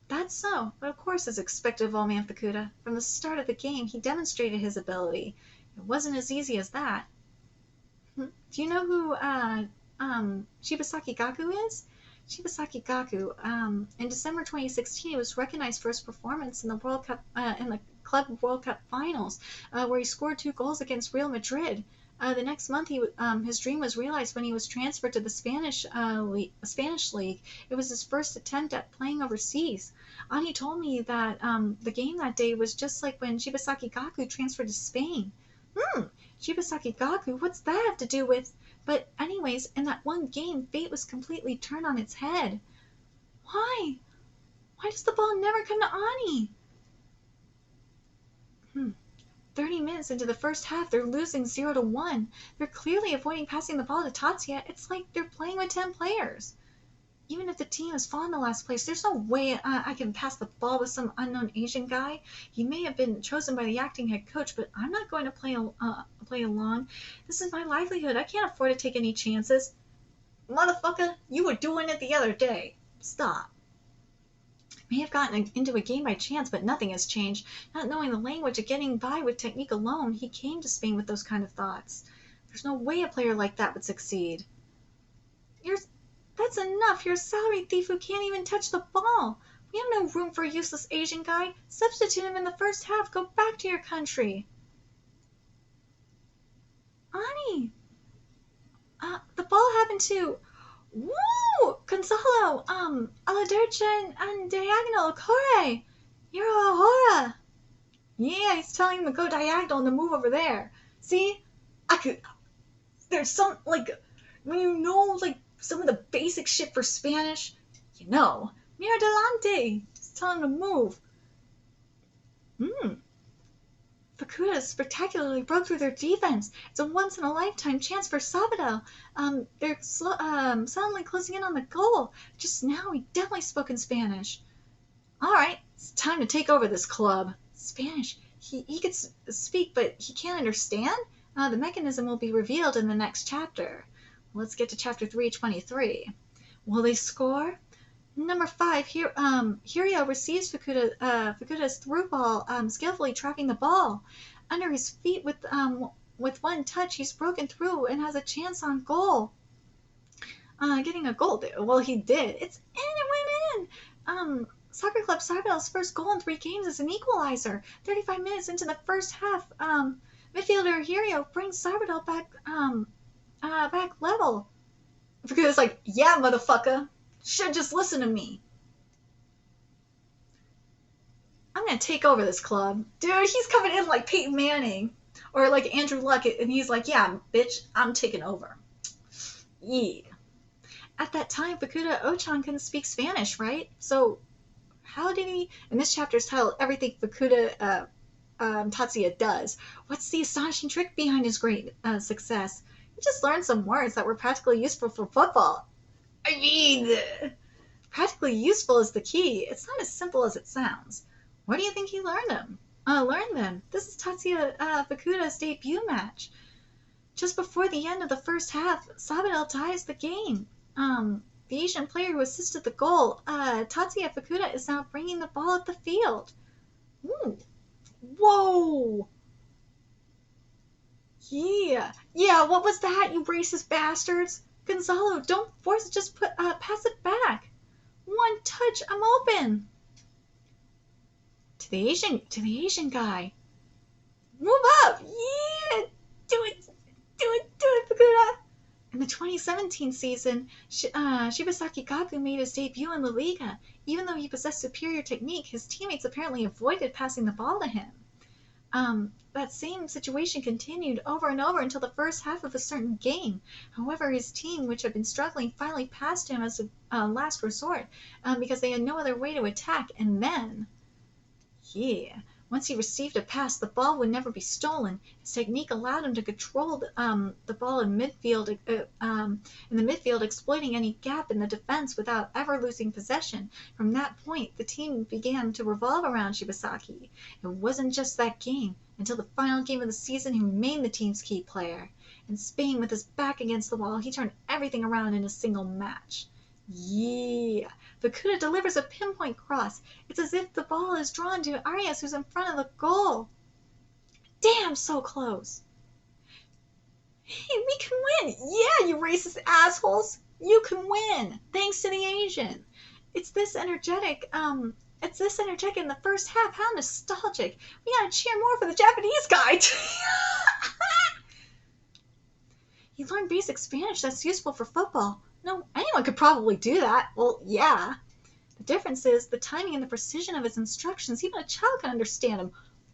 That's so, but of course as expected of old man Fukuda. From the start of the game, he demonstrated his ability. It wasn't as easy as that. Do you know who Shibasaki Gaku is? Shibasaki Gaku, in December 2016, he was recognized for his performance in the World Cup, in the Club World Cup Finals, where he scored 2 goals against Real Madrid. The next month, his dream was realized when he was transferred to the Spanish league. It was his first attempt at playing overseas. Ani told me that the game that day was just like when Shibasaki Gaku transferred to Spain. Shibasaki Gaku, what's that have to do with... But anyways, in that one game, fate was completely turned on its head. Why? Why does the ball never come to Ani? 30 minutes into the first half, they're losing 0-1. They're clearly avoiding passing the ball to Tatsuya. It's like they're playing with 10 players. Even if the team has fallen to last place, there's no way I can pass the ball with some unknown Asian guy. He may have been chosen by the acting head coach, but I'm not going to play along. This is my livelihood. I can't afford to take any chances. Motherfucker, you were doing it the other day. Stop. I may have gotten into a game by chance, but nothing has changed. Not knowing the language or getting by with technique alone, he came to Spain with those kind of thoughts. There's no way a player like that would succeed. That's enough. You're a salary thief who can't even touch the ball. We have no room for a useless Asian guy. Substitute him in the first half. Go back to your country. Ani! The ball happened to... Woo! Gonzalo, a la derecha and diagonal, corre! You're ahora! Yeah, he's telling him to go diagonal and to move over there. See? I could. There's some, like, when you know, like, some of the basic shit for Spanish, you know. Mira adelante! Just tell him to move. FUKUDA'S spectacularly broke through their defense. It's a once-in-a-lifetime chance for Sabado. They're suddenly closing in on the goal. Just now, he definitely spoke in Spanish. All right, it's time to take over this club. Spanish. He could speak, but he can't understand? The mechanism will be revealed in the next chapter. Let's get to chapter 323. Will they score? Number 5, Hirio receives FUKUDA'S through ball, skillfully tracking the ball. Under his feet with one touch, he's broken through and has a chance on goal. Getting a goal. Well, he did. It's in, it went in! Soccer Club Sarbedel's first goal in 3 games is an equalizer. 35 minutes into the first half, midfielder Hirio brings Sarbedel back level. FUKUDA'S like, yeah, motherfucker. Should just listen to me. I'm gonna take over this club. Dude, he's coming in like Peyton Manning. Or like Andrew Luck, and he's like, yeah, bitch, I'm taking over. Yeah. At that time, Fukuda Ochan couldn't speak Spanish, right? So, how did he... In this chapter's titled, Everything Fukuda Tatsuya Does. What's the astonishing trick behind his great success? He just learned some words that were practically useful for football. I mean, practically useful is the key. It's not as simple as it sounds. Where do you think he learned them? This is Tatsuya Fukuda's debut match. Just before the end of the first half, Sabadell ties the game. The Asian player who assisted the goal, Tatsuya Fukuda, is now bringing the ball up the field. Ooh. Whoa! Yeah, what was that, you racist bastards? Gonzalo, don't force it, just pass it back. One touch, I'm open. To the Asian guy. Move up! Yeah! Do it, Fukuda! In the 2017 season, Shibasaki Gaku made his debut in La Liga. Even though he possessed superior technique, his teammates apparently avoided passing the ball to him. That same situation continued over and over until the first half of a certain game. However, his team, which had been struggling, finally passed him as a last resort because they had no other way to attack. And then, once he received a pass, the ball would never be stolen. His technique allowed him to control the ball in midfield, exploiting any gap in the defense without ever losing possession. From that point, the team began to revolve around Shibasaki. It wasn't just that game. Until the final game of the season, he remained the team's key player. In Spain, with his back against the wall, he turned everything around in a single match. Fukuda delivers a pinpoint cross. It's as if the ball is drawn to Arias, who's in front of the goal. Damn, so close. Hey, we can win. Yeah, you racist assholes. You can win, thanks to the Asian. It's this energetic in the first half. How nostalgic. We gotta cheer more for the Japanese guy. He learned basic Spanish that's useful for football. No, anyone could probably do that. Well, yeah. The difference is the timing and the precision of his instructions. Even a child can understand him.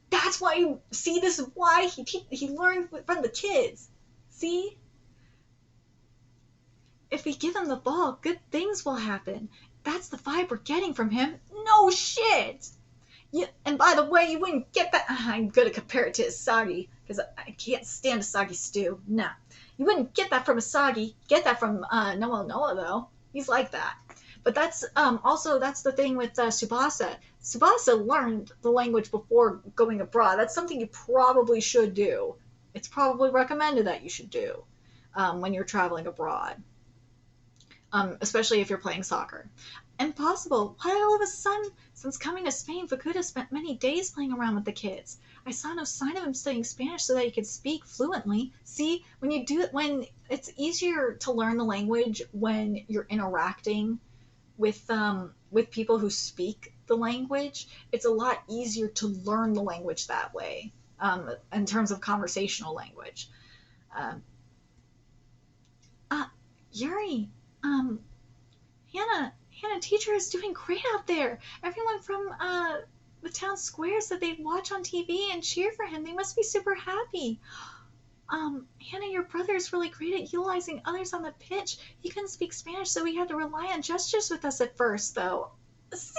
That's why this is why he learned from the kids. See? If we give him the ball, good things will happen. That's the vibe we're getting from him. No shit! Yeah, and by the way, you wouldn't get that. I'm going to compare it to Asagi, because I can't stand Asagi stew. Nah. You wouldn't get that from Asagi. Get that from Noah, though. He's like that. But that's that's the thing with Tsubasa. Tsubasa learned the language before going abroad. That's something you probably should do. It's probably recommended that you should do when you're traveling abroad. Especially if you're playing soccer. Impossible. Why all of a sudden, since coming to Spain, Fukuda spent many days playing around with the kids. I saw no sign of him studying Spanish so that he could speak fluently. See, when it's easier to learn the language when you're interacting with people who speak the language. It's a lot easier to learn the language that way, in terms of conversational language. Yuri, Um, Hannah, teacher is doing great out there. Everyone from the town square said they'd watch on TV and cheer for him. They must be super happy. Hannah, your brother is really great at utilizing others on the pitch. He couldn't speak Spanish, so he had to rely on gestures with us at first, though. See?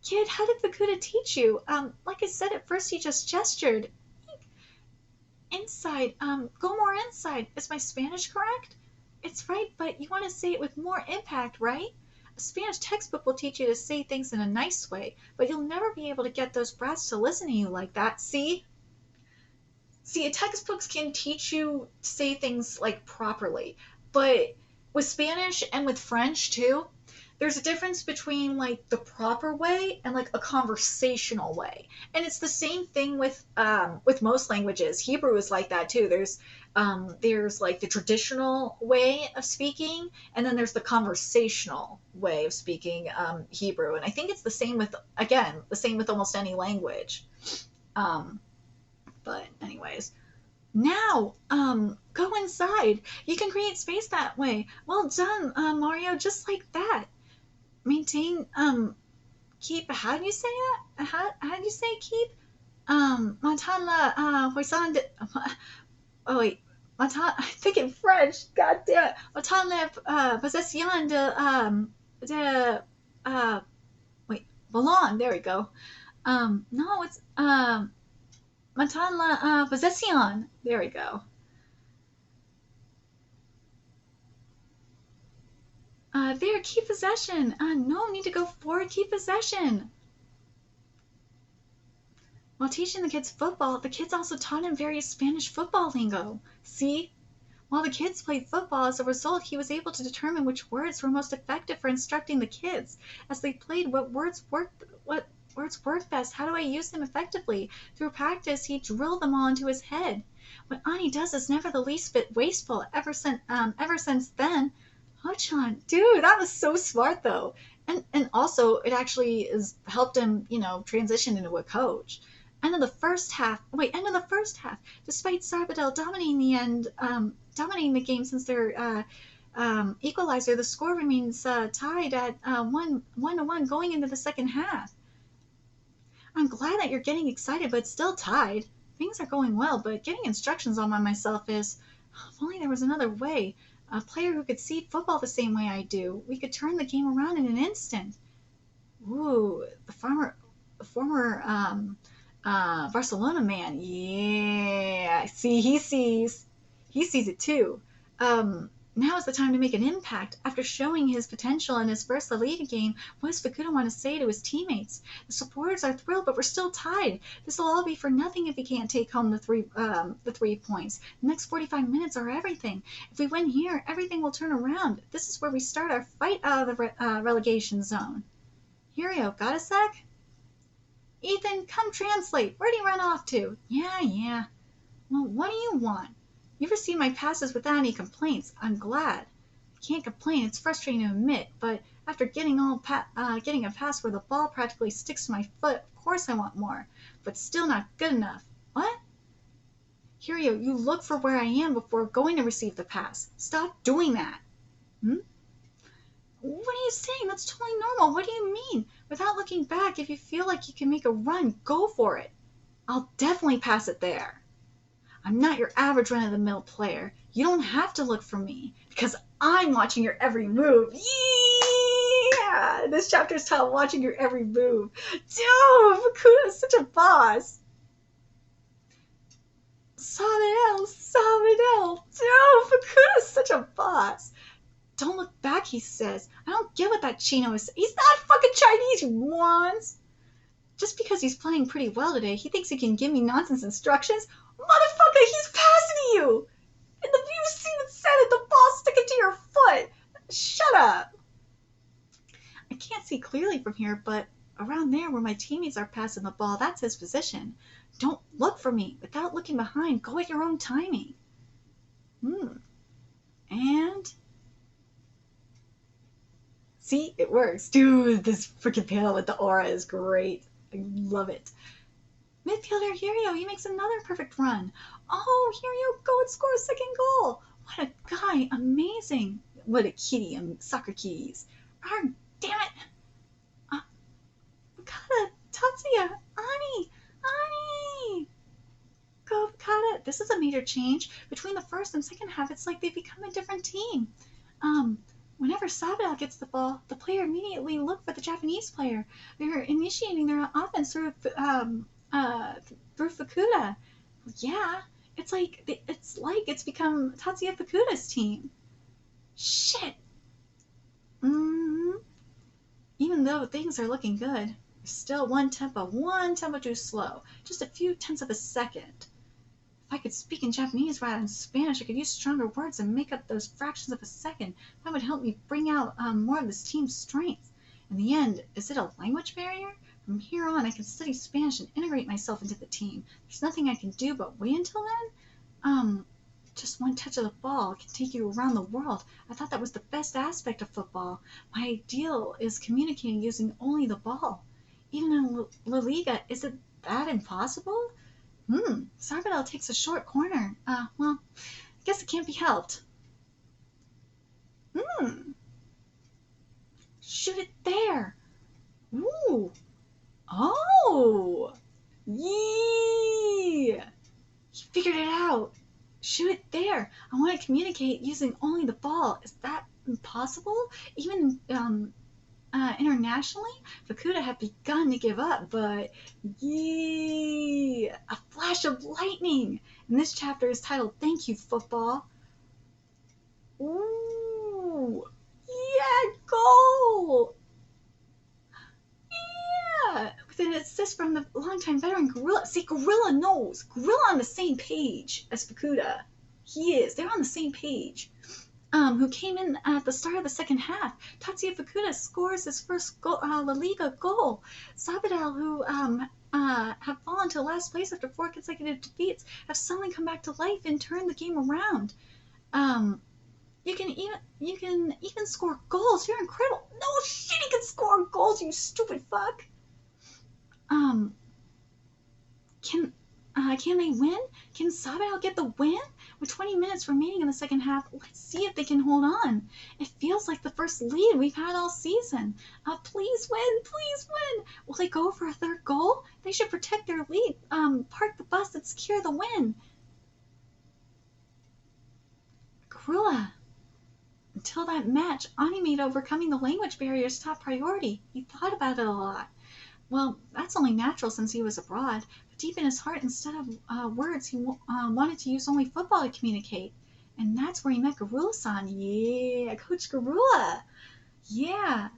Kid, how did Fukuda teach you? Like I said, at first he just gestured. Inside, go more inside. Is my Spanish correct? It's right, but you want to say it with more impact, right? A Spanish textbook will teach you to say things in a nice way, but you'll never be able to get those brats to listen to you like that, see? See, textbooks can teach you to say things like properly, but with Spanish and with French too, there's a difference between like the proper way and like a conversational way. And it's the same thing with most languages. Hebrew is like that too. There's like the traditional way of speaking, and then there's the conversational way of speaking Hebrew. And I think it's the same with, again, the same with almost any language. Um, but anyways, now, go inside. You can create space that way. Well done, Mario, just like that. Maintain, keep, how do you say that? How do you say keep? Matala, hoisan de, oh wait, Matan, I'm thinking French, god damn it. Matala, possession de, wait, ballon, there we go. No, it's, Matan la possession. There we go. There, keep possession. No need to go forward. Keep possession. While teaching the kids football, the kids also taught him various Spanish football lingo. See? While the kids played football, as a result, he was able to determine which words were most effective for instructing the kids. As they played, what words work best? How do I use them effectively? Through practice, he drilled them all into his head. What Ani does is never the least bit wasteful. Ever since then, Hochan, dude, that was so smart though, and also it actually has helped him, transition into a coach. End of the first half. Despite Sarbadell dominating the game since their equalizer, the score remains tied at 1-1 going into the second half. I'm glad that you're getting excited, but still tied. Things are going well, but getting instructions on by myself is... If only there was another way. A player who could see football the same way I do. We could turn the game around in an instant. Ooh, the former Barcelona man. Yeah, see, he sees it too. Now is the time to make an impact. After showing his potential in his first La Liga game, what does Fukuda want to say to his teammates? The supporters are thrilled, but we're still tied. This will all be for nothing if we can't take home the 3 points. The next 45 minutes are everything. If we win here, everything will turn around. This is where we start our fight out of the relegation zone. Hirio, got a sec? Ethan, come translate. Where'd he run off to? Yeah. Well, what do you want? You've received my passes without any complaints. I'm glad. I can't complain. It's frustrating to admit, but after getting a pass where the ball practically sticks to my foot, of course I want more. But still not good enough. What? Hirio, you look for where I am before going to receive the pass. Stop doing that. What are you saying? That's totally normal. What do you mean? Without looking back, if you feel like you can make a run, go for it. I'll definitely pass it there. I'm not your average run-of-the-mill player. You don't have to look for me, because I'm watching your every move. Yeah! This chapter is titled Watching Your Every Move. Dude, Fukuda is such a boss. Sabadell. Dude, Fukuda is such a boss. Don't look back, he says. I don't get what that Chino is. He's not fucking Chinese, you morons. Just because he's playing pretty well today, he thinks he can give me nonsense instructions? Motherfucker, he's passing you! And you've seen it said it, the ball's sticking to your foot! Shut up! I can't see clearly from here, but around there where my teammates are passing the ball, that's his position. Don't look for me. Without looking behind, go at your own timing. And... See, it works. Dude, this freaking panel with the aura is great. I love it. Midfielder Hirio, he makes another perfect run. Oh, Hirio, go and score a second goal. What a guy. Amazing. What a kitty. Soccer kitties. Arr, damn it. Fukada, Tatsuya, Ani, Ani. Go, Fukada. This is a major change. Between the first and second half, it's like they've become a different team. Whenever Sabado gets the ball, the player immediately look for the Japanese player. They're initiating their offense through Fukuda. Yeah, it's become Tatsuya Fukuda's team. Shit. Even though things are looking good, still one tempo too slow, just a few tenths of a second. If I could speak in Japanese rather than Spanish, I could use stronger words and make up those fractions of a second. That would help me bring out more of this team's strength. In the end, is it a language barrier? From here on, I can study Spanish and integrate myself into the team. There's nothing I can do but wait until then? Just one touch of the ball can take you around the world. I thought that was the best aspect of football. My ideal is communicating using only the ball. Even in La Liga, is it that impossible? Sarbadell takes a short corner. Well, I guess it can't be helped. Shoot it there. Ooh. Oh. Yee. He figured it out. Shoot it there. I want to communicate using only the ball. Is that impossible? Even internationally, Fukuda had begun to give up, but a flash of lightning. And this chapter is titled "Thank You, Football." Ooh, yeah, goal. Yeah, with an assist from the longtime veteran Gorilla. See, Gorilla knows. Gorilla on the same page as Fukuda. He is. They're on the same page. Who came in at the start of the second half. Tatsuya Fukuda scores his first La Liga goal. Sabadell, who have fallen to last place after 4 consecutive defeats, have suddenly come back to life and turned the game around. You can even score goals. You're incredible. No shit, he can score goals, you stupid fuck. Can they win? Can Sabadell get the win? With 20 minutes remaining in the second half, let's see if they can hold on. It feels like the first lead we've had all season. Please win, please win. Will they go for a third goal? They should protect their lead, park the bus and secure the win. Kurula. Until that match, Ani made overcoming the language barrier's top priority. He thought about it a lot. Well, that's only natural since he was abroad. But deep in his heart, instead of words, he wanted to use only football to communicate. And that's where he met Garula-san. Yeah, Coach Garula. Yeah.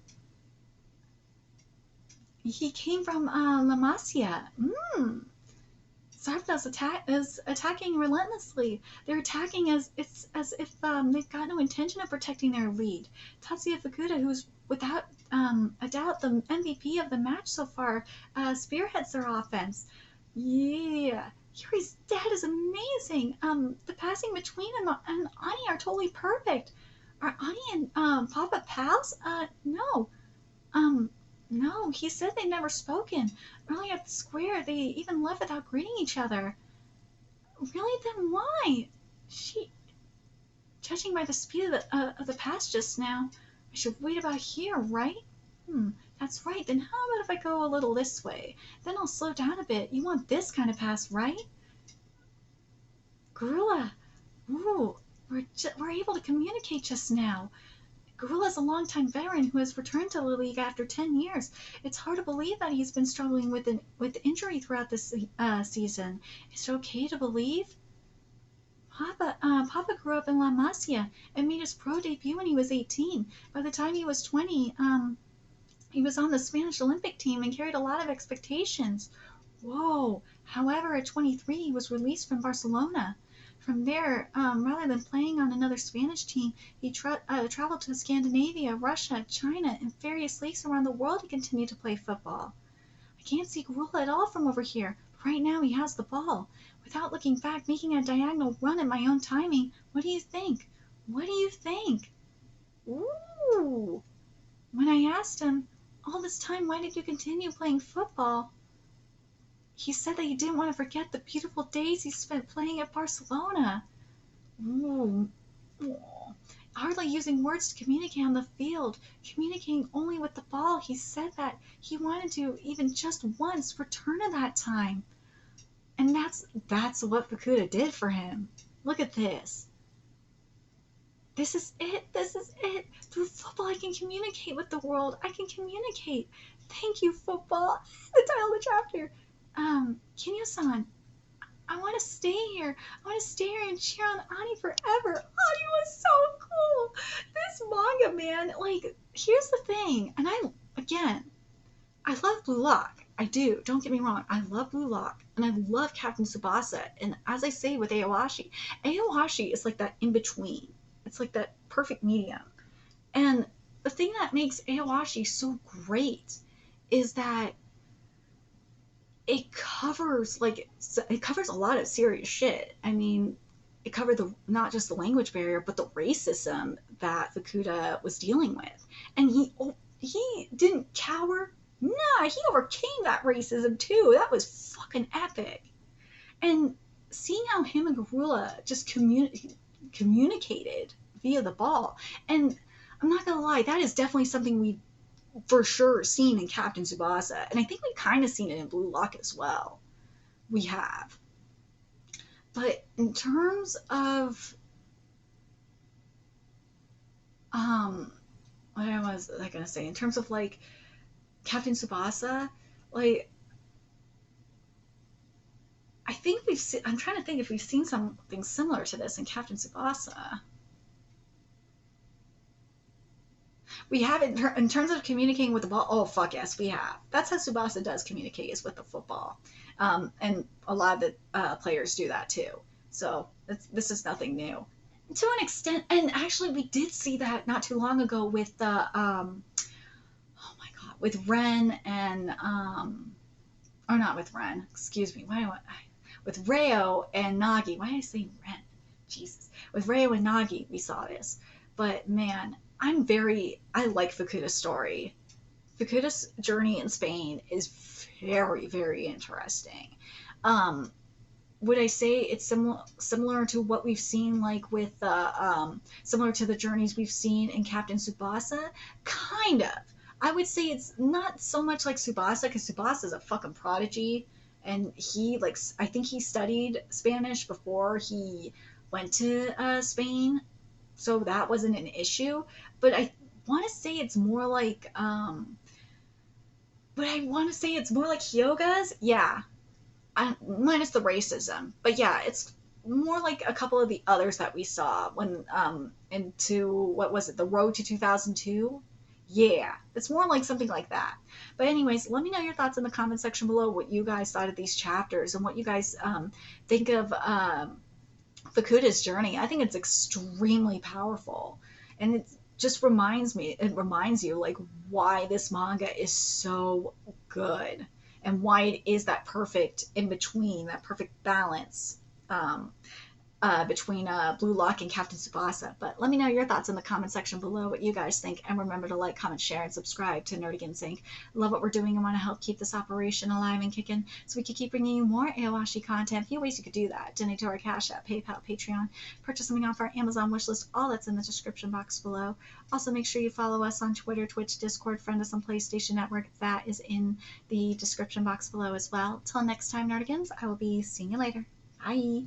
He came from La Masia. Sabadell is attacking relentlessly. They're attacking as if they've got no intention of protecting their lead. Tatsuya Fukuda, who's without a doubt the MVP of the match so far, spearheads their offense. Yeah, Yuri's dad is amazing. The passing between him and Ani are totally perfect. Are Ani and Papa pals? No. No, he said they'd never spoken. Earlier at the square, they even left without greeting each other. Really? Then why? Judging by the speed of the pass just now, I should wait about here, right? That's right. Then how about if I go a little this way? Then I'll slow down a bit. You want this kind of pass, right? Gorilla. Ooh, we're able to communicate just now. Gorilla's a longtime veteran who has returned to the league after 10 years. It's hard to believe that he's been struggling with injury throughout this season. Is it okay to believe? Papa grew up in La Masia and made his pro debut when he was 18. By the time he was 20, he was on the Spanish Olympic team and carried a lot of expectations. Whoa! However, at 23, he was released from Barcelona. From there, rather than playing on another Spanish team, he traveled to Scandinavia, Russia, China, and various lakes around the world to continue to play football. I can't see Gorilla at all from over here, but right now he has the ball. Without looking back, making a diagonal run at my own timing, what do you think? What do you think? Ooh! When I asked him, all this time, why did you continue playing football? He said that he didn't want to forget the beautiful days he spent playing at Barcelona. Ooh, Aw. Hardly using words to communicate on the field, communicating only with the ball. He said that he wanted to, even just once, return to that time. And that's what Fukuda did for him. Look at this. This is it. This is it. Through football, I can communicate with the world. I can communicate. Thank you, football. The title of the chapter. Kinyo-san, I want to stay here. I want to stay here and cheer on Ani forever. Ani was so cool. This manga, man. Like, here's the thing. And I love Blue Lock. I do. Don't get me wrong. I love Blue Lock. And I love Captain Tsubasa. And as I say with Aowashi, Aowashi is like that in between. It's like that perfect medium. And the thing that makes Aowashi so great is that it covers a lot of serious shit. I mean, it covered not just the language barrier, but the racism that Fukuda was dealing with. And he didn't cower. Nah, he overcame that racism too. That was fucking epic. And seeing how him and Garula just communicated via the ball. And I'm not gonna lie, that is definitely something we for sure seen in Captain Tsubasa. And I think we kind of seen it in Blue Lock as well. We have. But in terms of what was I gonna say? In terms of like Captain Tsubasa, like I think I'm trying to think if we've seen something similar to this in Captain Tsubasa. We have in terms of communicating with the ball. Oh fuck yes, we have. That's how Tsubasa does communicate, is with the football, and a lot of the players do that too. So this is nothing new, to an extent. And actually, we did see that not too long ago with the oh my god, with Ren and or not with Ren. Excuse me. With Reo and Nagi. Why did I say Ren? Jesus. With Reo and Nagi, we saw this. But man, I like Fukuda's story. Fukuda's journey in Spain is very, very interesting. Would I say it's similar to what we've seen, like with similar to the journeys we've seen in Captain Tsubasa? Kind of. I would say it's not so much like Tsubasa, because Tsubasa is a fucking prodigy, and I think he studied Spanish before he went to Spain, so that wasn't an issue. But I want to say it's more like Hyoga's. Yeah, minus the racism. But yeah, it's more like a couple of the others that we saw when into, what was it, the Road to 2002. Yeah, it's more like something like that. But anyways, let me know your thoughts in the comment section below, what you guys thought of these chapters and what you guys think of Fukuda's journey. I think it's extremely powerful, and it just reminds you like why this manga is so good, and why it is that perfect in between, that perfect balance between Blue Lock and Captain Tsubasa. But let me know your thoughts in the comment section below, what you guys think, and remember to like, comment, share, and subscribe to Nerdigans Inc. Love what we're doing and want to help keep this operation alive and kicking, so we can keep bringing you more Aowashi content. A few ways you could do that: donate to our Cash App, PayPal, Patreon, purchase something off our Amazon wishlist. All that's in the description box below. Also, make sure you follow us on Twitter, Twitch, Discord, friend us on PlayStation Network. That is in the description box below as well. Till next time, Nerdigans, I will be seeing you later. Bye.